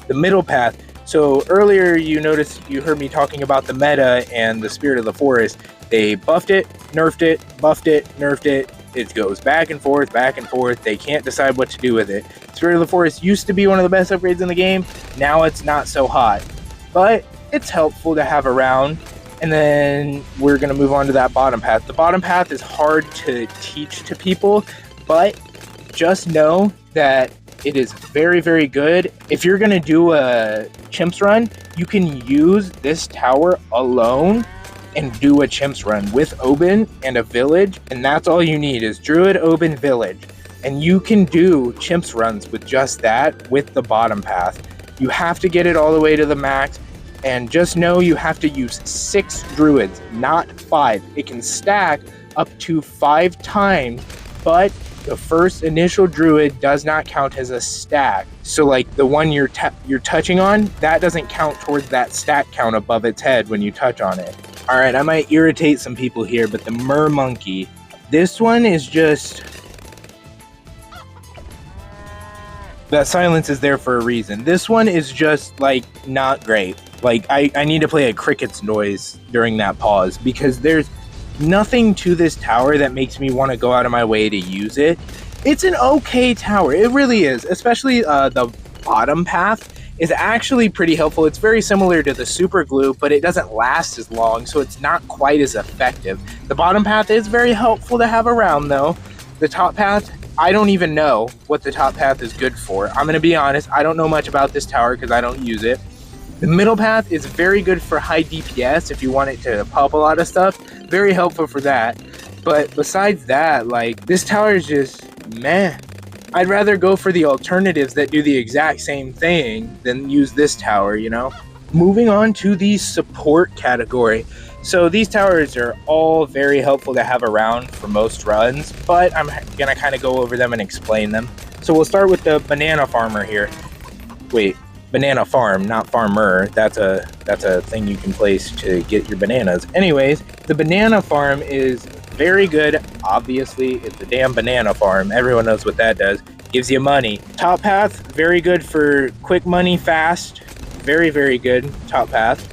The middle path, so earlier you heard me talking about the meta and the Spirit of the Forest. They buffed it, nerfed it, buffed it, nerfed it. It goes back and forth, back and forth. They can't decide what to do with it. Spirit of the Forest used to be one of the best upgrades in the game. Now it's not so hot, but it's helpful to have around. And then we're going to move on to that bottom path. The bottom path is hard to teach to people, but just know that it is very, very good. If you're going to do a chimps run, you can use this tower alone and do a chimps run with Oban and a village, and that's all you need is Druid, Oban, village. And you can do chimps runs with just that with the bottom path. You have to get it all the way to the max. And just know you have to use 6 druids, not 5. It can stack up to 5 times, but the first initial druid does not count as a stack. So like the one you're touching on, that doesn't count towards that stack count above its head when you touch on it. All right, I might irritate some people here, but the Mer Monkey, this one is just... that silence is there for a reason. This one is just like not great. Like I need to play a cricket's noise during that pause because there's nothing to this tower that makes me want to go out of my way to use it. It's an okay tower. It really is. Especially the bottom path is actually pretty helpful. It's very similar to the super glue, but it doesn't last as long, so it's not quite as effective. The bottom path is very helpful to have around though. The top path, I don't even know what the top path is good for. I'm going to be honest, I don't know much about this tower because I don't use it. The middle path is very good for high DPS if you want it to pop a lot of stuff. Very helpful for that. But besides that, like, this tower is just meh. I'd rather go for the alternatives that do the exact same thing than use this tower, you know? Moving on to the support category. So these towers are all very helpful to have around for most runs, but I'm gonna kind of go over them and explain them. So we'll start with the banana farmer here. Wait, banana farm, not farmer. That's a thing you can place to get your bananas. Anyways, the banana farm is very good. Obviously, it's a damn banana farm. Everyone knows what that does. Gives you money. Top path, very good for quick money, fast. Very, very good top path.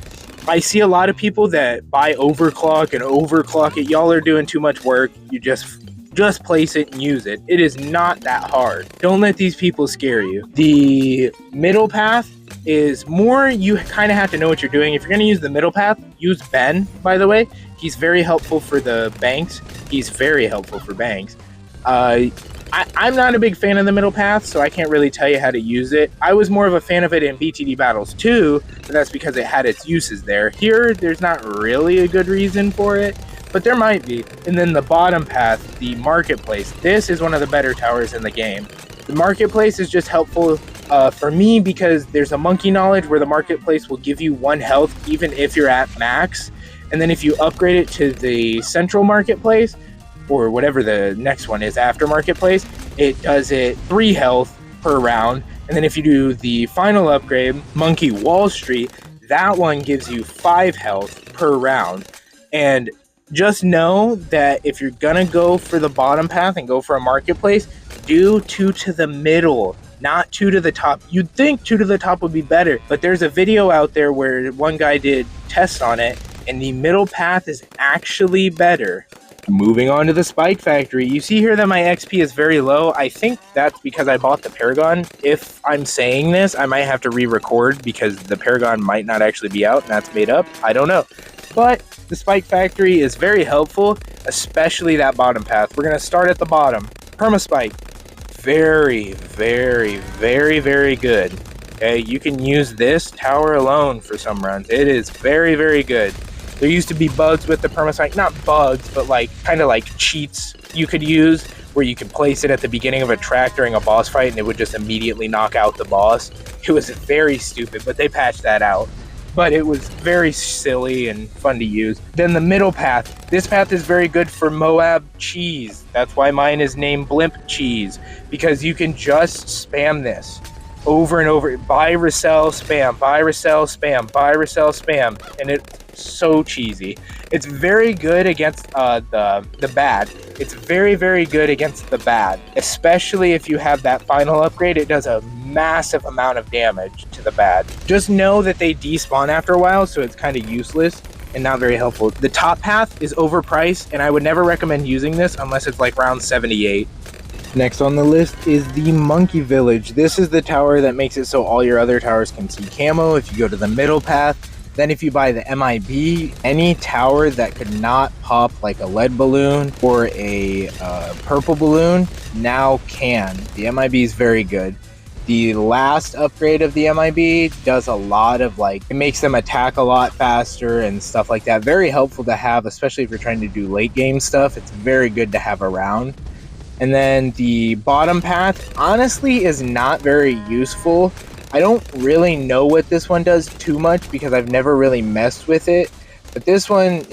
I see a lot of people that buy overclock and overclock it. Y'all are doing too much work. You just place it and use it. It is not that hard. Don't let these people scare you. The middle path is more, you kind of have to know what you're doing. If you're going to use the middle path, use Ben, by the way. He's very helpful for the banks. He's very helpful for banks. I'm not a big fan of the middle path, so I can't really tell you how to use it. I was more of a fan of it in BTD Battles 2, but that's because it had its uses there. Here, there's not really a good reason for it, but there might be. And then the bottom path, the marketplace. This is one of the better towers in the game. The marketplace is just helpful for me because there's a monkey knowledge where the marketplace will give you 1 health even if you're at max. And then if you upgrade it to the central marketplace, or whatever the next one is after marketplace, it does it 3 health per round. And then if you do the final upgrade, Monkey Wall Street, that one gives you 5 health per round. And just know that if you're gonna go for the bottom path and go for a marketplace, do 2 to the middle, not 2 to the top. You'd think 2 to the top would be better, but there's a video out there where one guy did tests on it, and the middle path is actually better. Moving on to the Spike Factory, you see here that my XP is very low. I think that's because I bought the Paragon. If I'm saying this, I might have to re-record because the Paragon might not actually be out and that's made up. I don't know. But the Spike Factory is very helpful, especially that bottom path. We're going to start at the bottom. Permaspike. Very, very, very, very good. Okay, you can use this tower alone for some runs. It is very, very good. There used to be bugs with the permaspike, not bugs, but like kind of like cheats you could use where you could place it at the beginning of a track during a boss fight and it would just immediately knock out the boss. It was very stupid, but they patched that out. But it was very silly and fun to use. Then the middle path. This path is very good for Moab cheese. That's why mine is named Blimp Cheese, because you can just spam this over and over. Buy, resell, spam, buy, resell, spam, buy, resell, spam. And it's so cheesy. It's very good against the bad. It's very, very good against the bad, especially if you have that final upgrade. It does a massive amount of damage to the bad. Just know that they despawn after a while, so it's kind of useless and not very helpful. The top path is overpriced, and I would never recommend using this unless it's like round 78. Next on the list is the Monkey Village. This is the tower that makes it so all your other towers can see camo if you go to the middle path. Then if you buy the MIB, any tower that could not pop like a lead balloon or a purple balloon now can. The MIB is very good. The last upgrade of the MIB does a lot of like, it makes them attack a lot faster and stuff like that. Very helpful to have, especially if you're trying to do late game stuff. It's very good to have around. And then the bottom path, honestly, is not very useful. I don't really know what this one does too much because I've never really messed with it. But this one,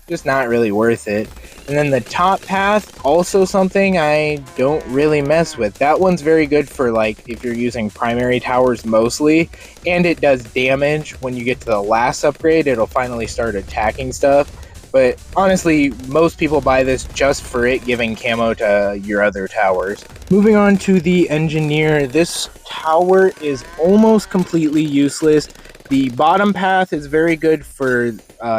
just not really worth it. And then the top path, also something I don't really mess with. That one's very good for like if you're using primary towers mostly. And it does damage. When you get to the last upgrade, it'll finally start attacking stuff. But honestly, most people buy this just for it giving camo to your other towers. Moving on to the Engineer, this tower is almost completely useless. The bottom path is very good for,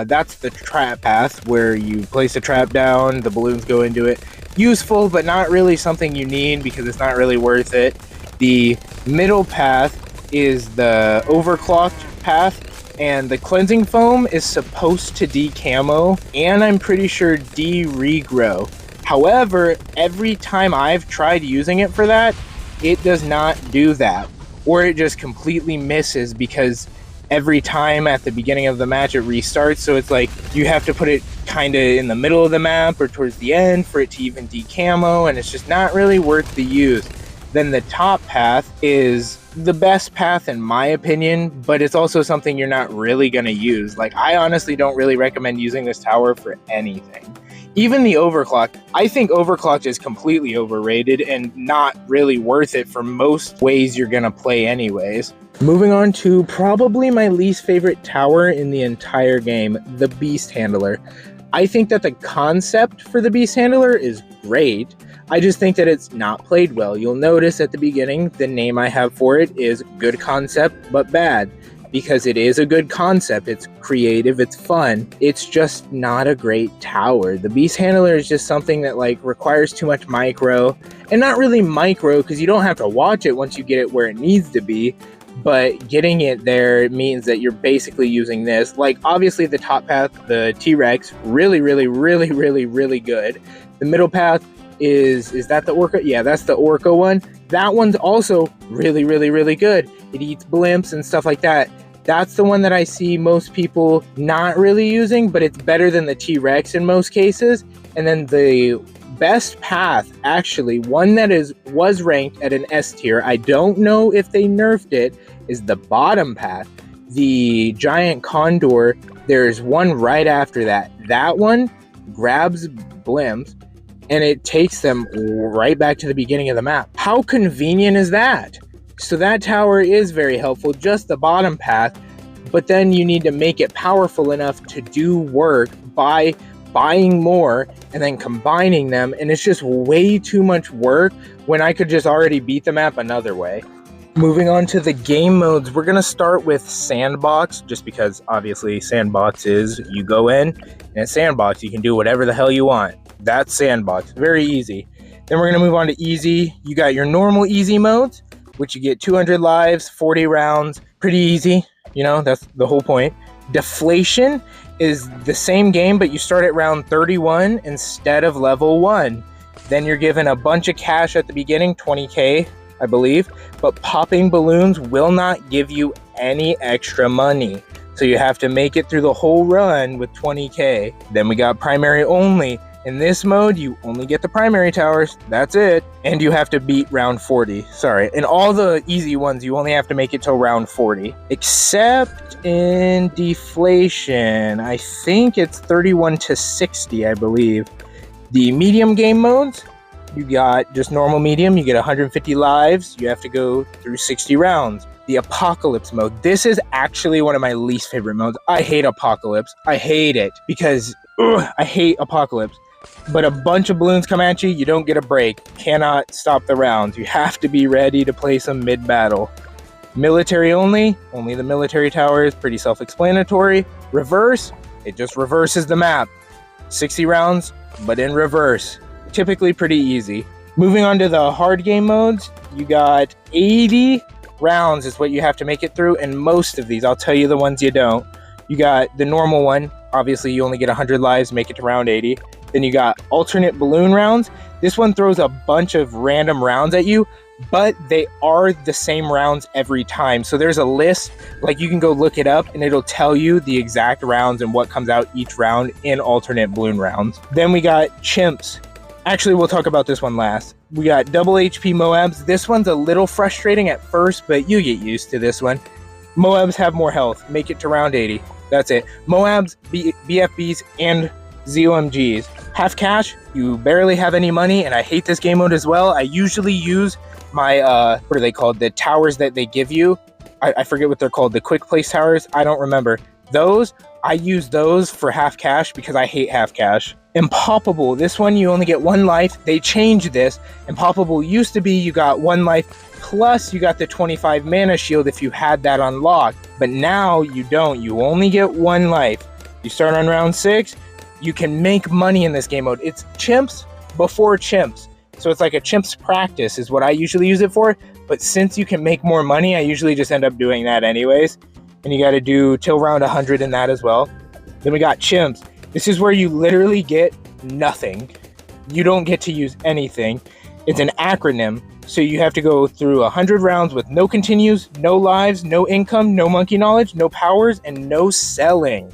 that's the trap path where you place a trap down, the balloons go into it. Useful, but not really something you need because it's not really worth it. The middle path is the overclocked path. And the cleansing foam is supposed to de-camo, and I'm pretty sure de-regrow. However, every time I've tried using it for that, it does not do that. Or it just completely misses because every time at the beginning of the match it restarts, so it's like you have to put it kind of in the middle of the map or towards the end for it to even decamo, and it's just not really worth the use. Then the top path is the best path in my opinion, but it's also something you're not really going to use. Like, I honestly don't really recommend using this tower for anything. Even the overclock, I think overclocked is completely overrated and not really worth it for most ways you're going to play anyways. Moving on to probably my least favorite tower in the entire game, the Beast Handler. I think that the concept for the Beast Handler is great. I just think that it's not played well. You'll notice at the beginning, the name I have for it is Good Concept But Bad. Because it is a good concept, it's creative, it's fun, it's just not a great tower. The Beast Handler is just something that like requires too much micro, and not really micro because you don't have to watch it once you get it where it needs to be, but getting it there means that you're basically using this. Like, obviously the top path, the T-Rex, really good. The middle path is that the Orca? Yeah, that's the Orca one. That one's also really good. It eats blimps and stuff like that. That's the one that I see most people not really using, but it's better than the T-Rex in most cases. And then the best path, actually, one that was ranked at an S tier, I don't know if they nerfed it, is the bottom path. The giant condor, there's one right after that. That one grabs blimps and it takes them right back to the beginning of the map. How convenient is that? So that tower is very helpful, just the bottom path, but then you need to make it powerful enough to do work by buying more and then combining them, and it's just way too much work when I could just already beat the map another way. Moving on to the game modes, we're going to start with Sandbox, just because obviously Sandbox is you go in and Sandbox, you can do whatever the hell you want. That's Sandbox, very easy. Then we're going to move on to Easy. You got your normal easy modes, which you get 200 lives, 40 rounds, pretty easy. You know, that's the whole point. Deflation is the same game, but you start at round 31 instead of level 1. Then you're given a bunch of cash at the beginning, 20k, I believe, but popping balloons will not give you any extra money. So you have to make it through the whole run with 20k. Then we got primary only. In this mode, you only get the primary towers, that's it, and you have to beat round 40. Sorry, in all the easy ones, you only have to make it till round 40. Except in Deflation, I think it's 31 to 60, I believe. The medium game modes, you got just normal medium, you get 150 lives, you have to go through 60 rounds. The Apocalypse mode, this is actually one of my least favorite modes. I hate Apocalypse, I hate it, because I hate Apocalypse. But a bunch of balloons come at you, you don't get a break. Cannot stop the rounds. You have to be ready to play some mid-battle. Military only the military towers, pretty self-explanatory. Reverse, it just reverses the map. 60 rounds, but in reverse. Typically pretty easy. Moving on to the hard game modes, you got 80 rounds is what you have to make it through, and most of these, I'll tell you the ones you don't. You got the normal one, obviously you only get 100 lives, make it to round 80. Then you got alternate balloon rounds. This one throws a bunch of random rounds at you, but they are the same rounds every time. So there's a list, like you can go look it up and it'll tell you the exact rounds and what comes out each round in alternate balloon rounds. Then we got chimps. Actually, we'll talk about this one last. We got double HP Moabs. This one's a little frustrating at first, but you get used to this one. Moabs have more health. Make it to round 80. That's it. Moabs, BFBs, and ZOMGs. Half cash, you barely have any money, and I hate this game mode as well. I usually use my, what are they called? The towers that they give you. I forget what they're called. The quick place towers. I don't remember. Those, I use those for half cash because I hate half cash. Impoppable. This one, you only get 1 life. They changed this. Impoppable used to be you got 1 life, plus you got the 25 mana shield if you had that unlocked. But now you don't. You only get 1 life. You start on round 6. You can make money in this game mode. It's chimps before chimps. So it's like a chimps practice is what I usually use it for. But since you can make more money, I usually just end up doing that anyways. And you got to do till round 100 in that as well. Then we got chimps. This is where you literally get nothing. You don't get to use anything. It's an acronym. So you have to go through 100 rounds with no continues, no lives, no income, no monkey knowledge, no powers, and no selling.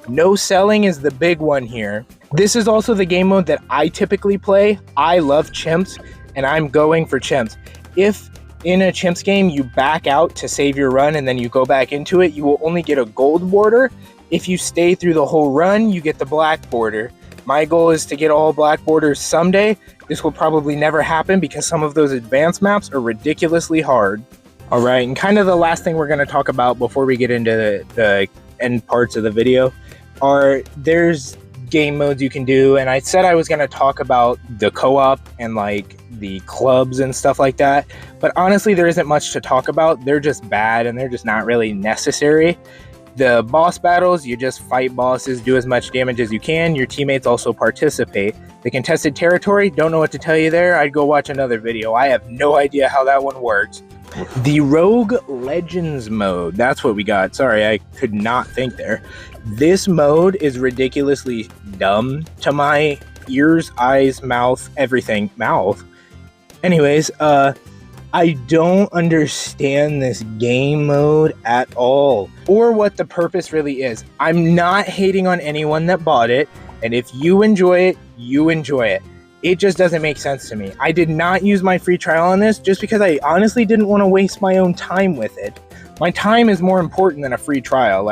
No selling is the big one here. This is also the game mode that I typically play. I love chimps, and I'm going for chimps. If in a chimps game you back out to save your run and then you go back into it, you will only get a gold border. If you stay through the whole run, you get the black border. My goal is to get all black borders someday. This will probably never happen because some of those advanced maps are ridiculously hard. All right, and kind of the last thing we're going to talk about before we get into the end parts of the video are there's game modes you can do, and I said I was going to talk about the co-op and like the clubs and stuff like that, but honestly there isn't much to talk about. They're just bad and they're just not really necessary. The boss battles, you just fight bosses, do as much damage as you can. Your teammates also participate. The contested territory, don't know what to tell you there. I'd go watch another video. I have no idea how that one works. The Rogue Legends mode, that's what we got. Sorry, I could not think there. This mode is ridiculously dumb to my ears, eyes, mouth, everything. Mouth. Anyways, I don't understand this game mode at all, or what the purpose really is. I'm not hating on anyone that bought it, and if you enjoy it, you enjoy it. It just doesn't make sense to me. I did not use my free trial on this just because I honestly didn't want to waste my own time with it. My time is more important than a free trial.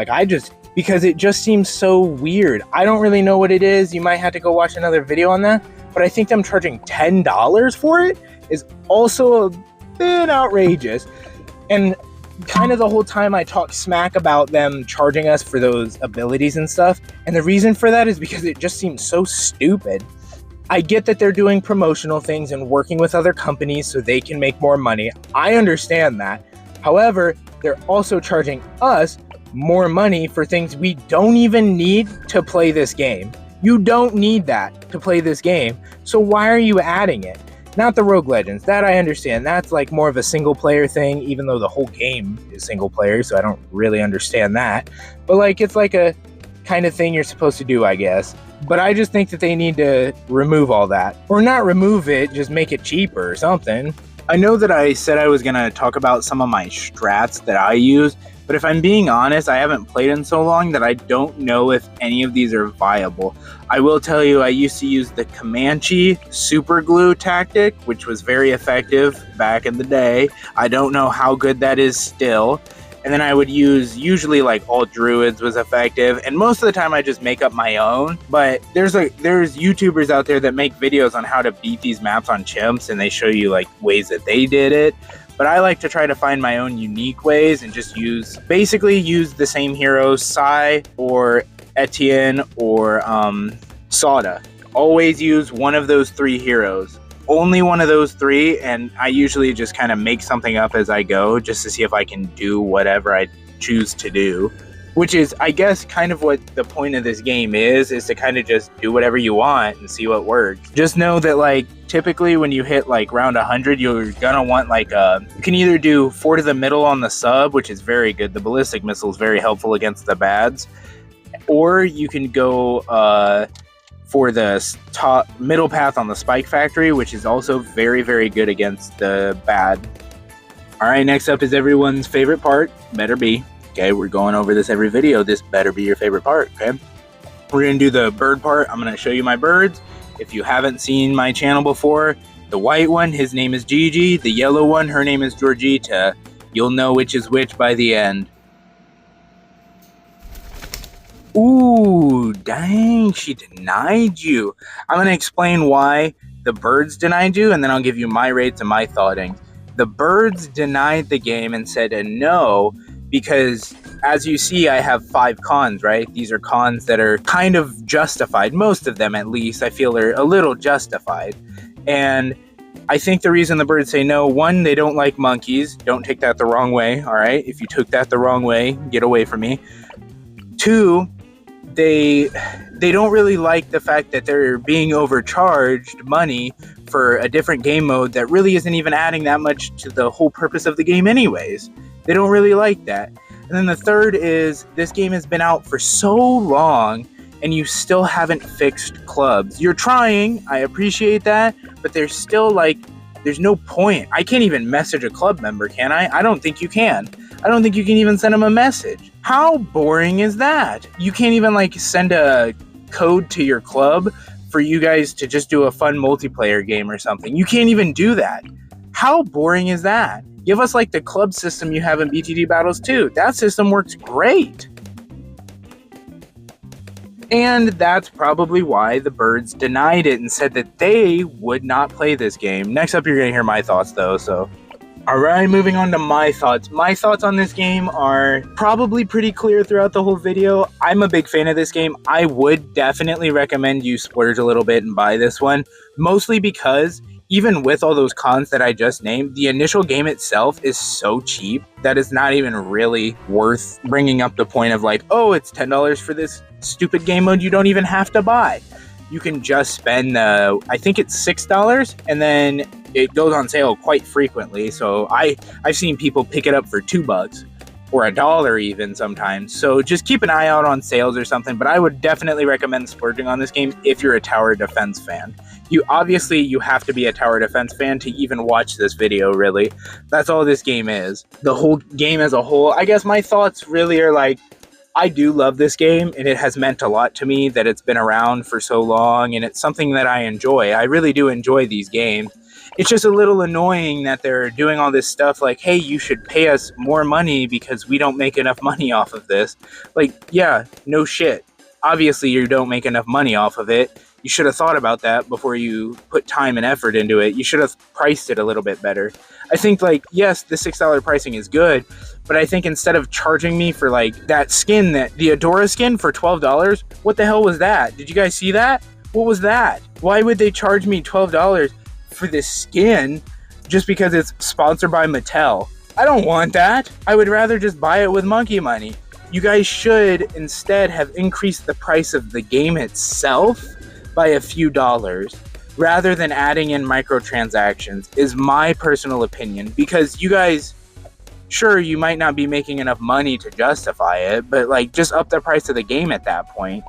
Because it just seems so weird. I don't really know what it is. You might have to go watch another video on that, but I think them charging $10 for it is also a bit outrageous. And kind of the whole time I talk smack about them charging us for those abilities and stuff, and the reason for that is because it just seems so stupid. I get that they're doing promotional things and working with other companies so they can make more money. I understand that. However, they're also charging us more money for things we don't even need to play this game. You don't need that to play this game, so why are you adding it? Not the Rogue Legends, that I understand. That's like more of a single player thing, even though the whole game is single player, so I don't really understand that. But like, it's like a kind of thing you're supposed to do, I guess. But I just think that they need to remove all that. Or not remove it, just make it cheaper or something. I know that I said I was going to talk about some of my strats that I use, but if I'm being honest, I haven't played in so long that I don't know if any of these are viable. I will tell you, I used to use the Comanche super glue tactic, which was very effective back in the day. I don't know how good that is still. And then I would use, usually like all druids was effective, and most of the time I just make up my own. But there's YouTubers out there that make videos on how to beat these maps on chimps, and they show you like ways that they did it. But I like to try to find my own unique ways and just basically use the same heroes, Sai or Etienne or Sada. Always use one of those three heroes. Only one of those three, and I usually just kind of make something up as I go just to see if I can do whatever I choose to do. Which is, I guess, kind of what the point of this game is to kind of just do whatever you want and see what works. Just know that, like, typically when you hit, like, round 100, you're gonna want, like, you can either do 4 to the middle on the sub, which is very good. The ballistic missile is very helpful against the bads. Or you can go, for the top middle path on the Spike Factory, which is also very, very good against the bad. All right, next up is everyone's favorite part, better be. Okay, we're going over this every video. This better be your favorite part, okay? We're going to do the bird part. I'm going to show you my birds. If you haven't seen my channel before, the white one, his name is Gigi. The yellow one, her name is Georgita. You'll know which is which by the end. Ooh, dang, she denied you. I'm going to explain why the birds denied you, and then I'll give you my rates and my thoughting. The birds denied the game and said a no because, as you see, I have 5 cons, right? These are cons that are kind of justified. Most of them, at least, I feel are a little justified. And I think the reason the birds say no, 1, they don't like monkeys. Don't take that the wrong way, all right? If you took that the wrong way, get away from me. 2, they don't really like the fact that they're being overcharged money for a different game mode that really isn't even adding that much to the whole purpose of the game anyways. They don't really like that. And then the third is this game has been out for so long and you still haven't fixed clubs. You're trying, I appreciate that, but there's still like There's no point. I can't even message a club member, can I? I don't think you can. I don't think you can even send them a message. How boring is that? You can't even like send a code to your club for you guys to just do a fun multiplayer game or something. You can't even do that. How boring is that? Give us like the club system you have in BTD Battles 2. That system works great. And that's probably why the Birds denied it and said that they would not play this game. Next up, you're going to hear my thoughts, though. So, all right, moving on to my thoughts. My thoughts on this game are probably pretty clear throughout the whole video. I'm a big fan of this game. I would definitely recommend you splurge a little bit and buy this one, mostly because even with all those cons that I just named, the initial game itself is so cheap that it's not even really worth bringing up the point of like, oh, it's $10 for this stupid game mode you don't even have to buy. You can just spend, I think it's $6, and then it goes on sale quite frequently. So I've seen people pick it up for $2 or $1 even sometimes. So just keep an eye out on sales or something. But I would definitely recommend splurging on this game if you're a tower defense fan. You have to be a tower defense fan to even watch this video, really. That's all this game is. The whole game as a whole, I guess my thoughts really are like, I do love this game, and it has meant a lot to me that it's been around for so long, and it's something that I enjoy. I really do enjoy these games. It's just a little annoying that they're doing all this stuff like, hey, you should pay us more money because we don't make enough money off of this. Like, yeah, no shit. Obviously, you don't make enough money off of it. You should have thought about that before you put time and effort into it. You should have priced it a little bit better. I think, like, yes, the $6 pricing is good, but I think instead of charging me for, like, that skin, the Adora skin for $12, what the hell was that? Did you guys see that? What was that? Why would they charge me $12 for this skin just because it's sponsored by Mattel? I don't want that. I would rather just buy it with monkey money. You guys should instead have increased the price of the game itself by a few dollars rather than adding in microtransactions, is my personal opinion. Because you guys, sure, you might not be making enough money to justify it, but like just up the price of the game at that point.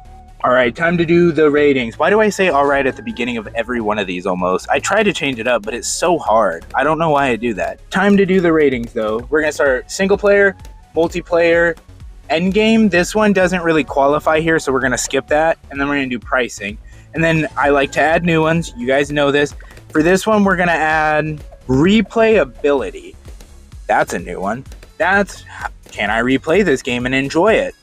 All right, time to do the ratings. Why do I say all right at the beginning of every one of these almost? I try to change it up, but it's so hard. I don't know why I do that. Time to do the ratings though. We're gonna start single player, multiplayer, endgame. This one doesn't really qualify here, so we're gonna skip that, and then we're gonna do pricing. And then I like to add new ones. You guys know this. For this one, we're going to add replayability. That's a new one. That's, can I replay this game and enjoy it?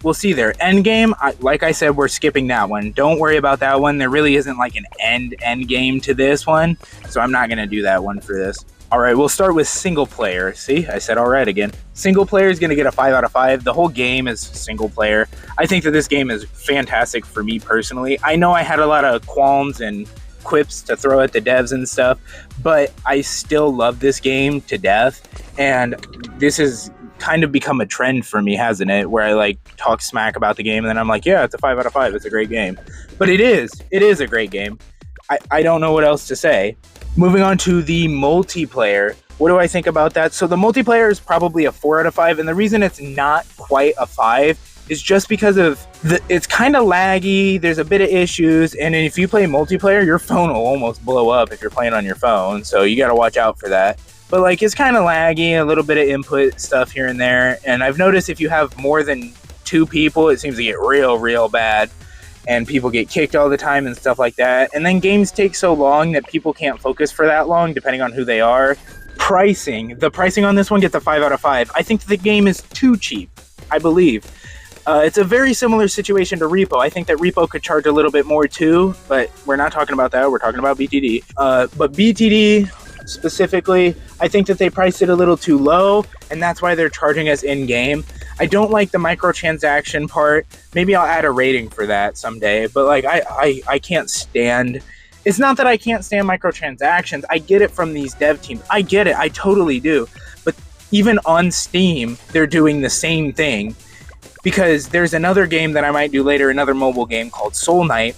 We'll see there. Endgame, like I said, we're skipping that one. Don't worry about that one. There really isn't like an end game to this one. So I'm not going to do that one for this. All right, we'll start with single player. See, I said all right again. Single player is going to get a 5 out of 5. The whole game is single player. I think that this game is fantastic for me personally. I know I had a lot of qualms and quips to throw at the devs and stuff, but I still love this game to death. And this has kind of become a trend for me, hasn't it? Where I like talk smack about the game and then I'm like, yeah, it's a 5 out of 5. It's a great game. But it is a great game. I don't know what else to say. Moving on to the multiplayer. What do I think about that? So the multiplayer is probably a 4 out of 5, and the reason it's not quite a 5 is just because of it's kind of laggy, there's a bit of issues, and if you play multiplayer, your phone will almost blow up if you're playing on your phone, so you got to watch out for that. But like, it's kind of laggy, a little bit of input stuff here and there, and I've noticed if you have more than 2 people, it seems to get real bad. And people get kicked all the time and stuff like that. And then games take so long that people can't focus for that long, depending on who they are. Pricing. The pricing on this one gets a 5 out of 5. I think the game is too cheap, I believe. It's a very similar situation to Repo. I think that Repo could charge a little bit more too, but we're not talking about that. We're talking about BTD. But BTD specifically, I think that they priced it a little too low, and that's why they're charging us in-game. I don't like the microtransaction part. Maybe I'll add a rating for that someday, but like I can't stand. It's not that I can't stand microtransactions. I get it from these dev teams. I get it. I totally do. But even on Steam, they're doing the same thing, because there's another game that I might do later, another mobile game called Soul Knight.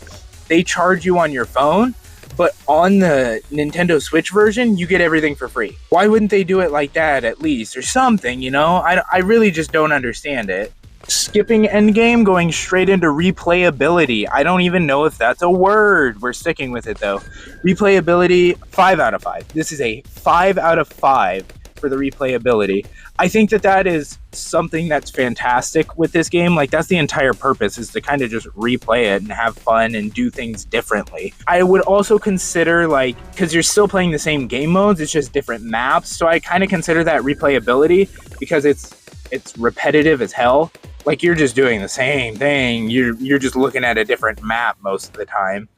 They charge you on your phone, but on the Nintendo Switch version, you get everything for free. Why wouldn't they do it like that at least, or something, you know? I really just don't understand it. skipping endgame, going straight into replayability. I don't even know if that's a word. We're sticking with it though. Replayability, 5 out of 5. This is a 5 out of 5 for the replayability. I think that is something that's fantastic with this game. Like, that's the entire purpose, is to kind of just replay it and have fun and do things differently. I would also consider, like, because you're still playing the same game modes, it's just different maps. So I kind of consider that replayability, because it's repetitive as hell. Like, you're just doing the same thing. You're just looking at a different map most of the time.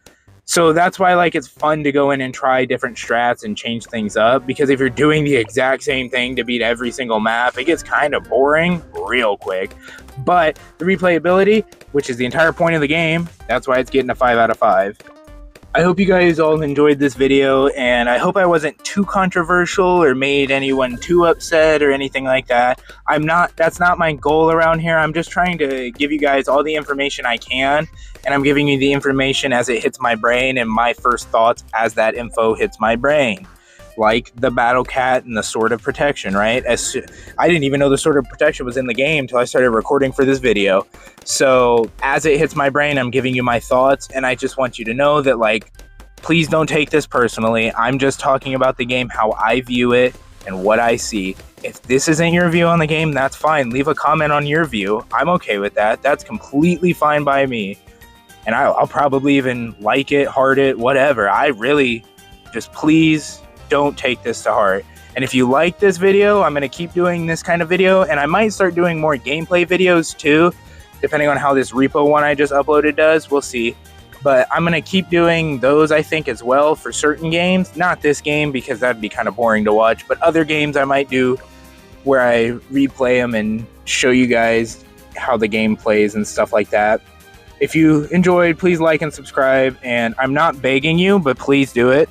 So that's why, like, it's fun to go in and try different strats and change things up, because if you're doing the exact same thing to beat every single map, it gets kind of boring real quick. But the replayability, which is the entire point of the game, that's why it's getting a 5 out of 5. I hope you guys all enjoyed this video, and I hope I wasn't too controversial or made anyone too upset or anything like that. That's not my goal around here. I'm just trying to give you guys all the information I can, and I'm giving you the information as it hits my brain and my first thoughts as that info hits my brain. Like the Battle Cat and the Sword of Protection, right? I didn't even know the Sword of Protection was in the game until I started recording for this video. So as it hits my brain, I'm giving you my thoughts, and I just want you to know that, like, please don't take this personally. I'm just talking about the game, how I view it and what I see. If this isn't your view on the game, that's fine. Leave a comment on your view. I'm okay with that. That's completely fine by me. And I'll probably even like it, heart it, whatever. I really just, please don't take this to heart. And if you like this video, I'm going to keep doing this kind of video, and I might start doing more gameplay videos too, depending on how this repo one I just uploaded does. We'll see. But I'm going to keep doing those, I think, as well for certain games. Not this game, because that'd be kind of boring to watch, but other games I might do where I replay them and show you guys how the game plays and stuff like that. If you enjoyed, please like and subscribe, and I'm not begging you, but please do it.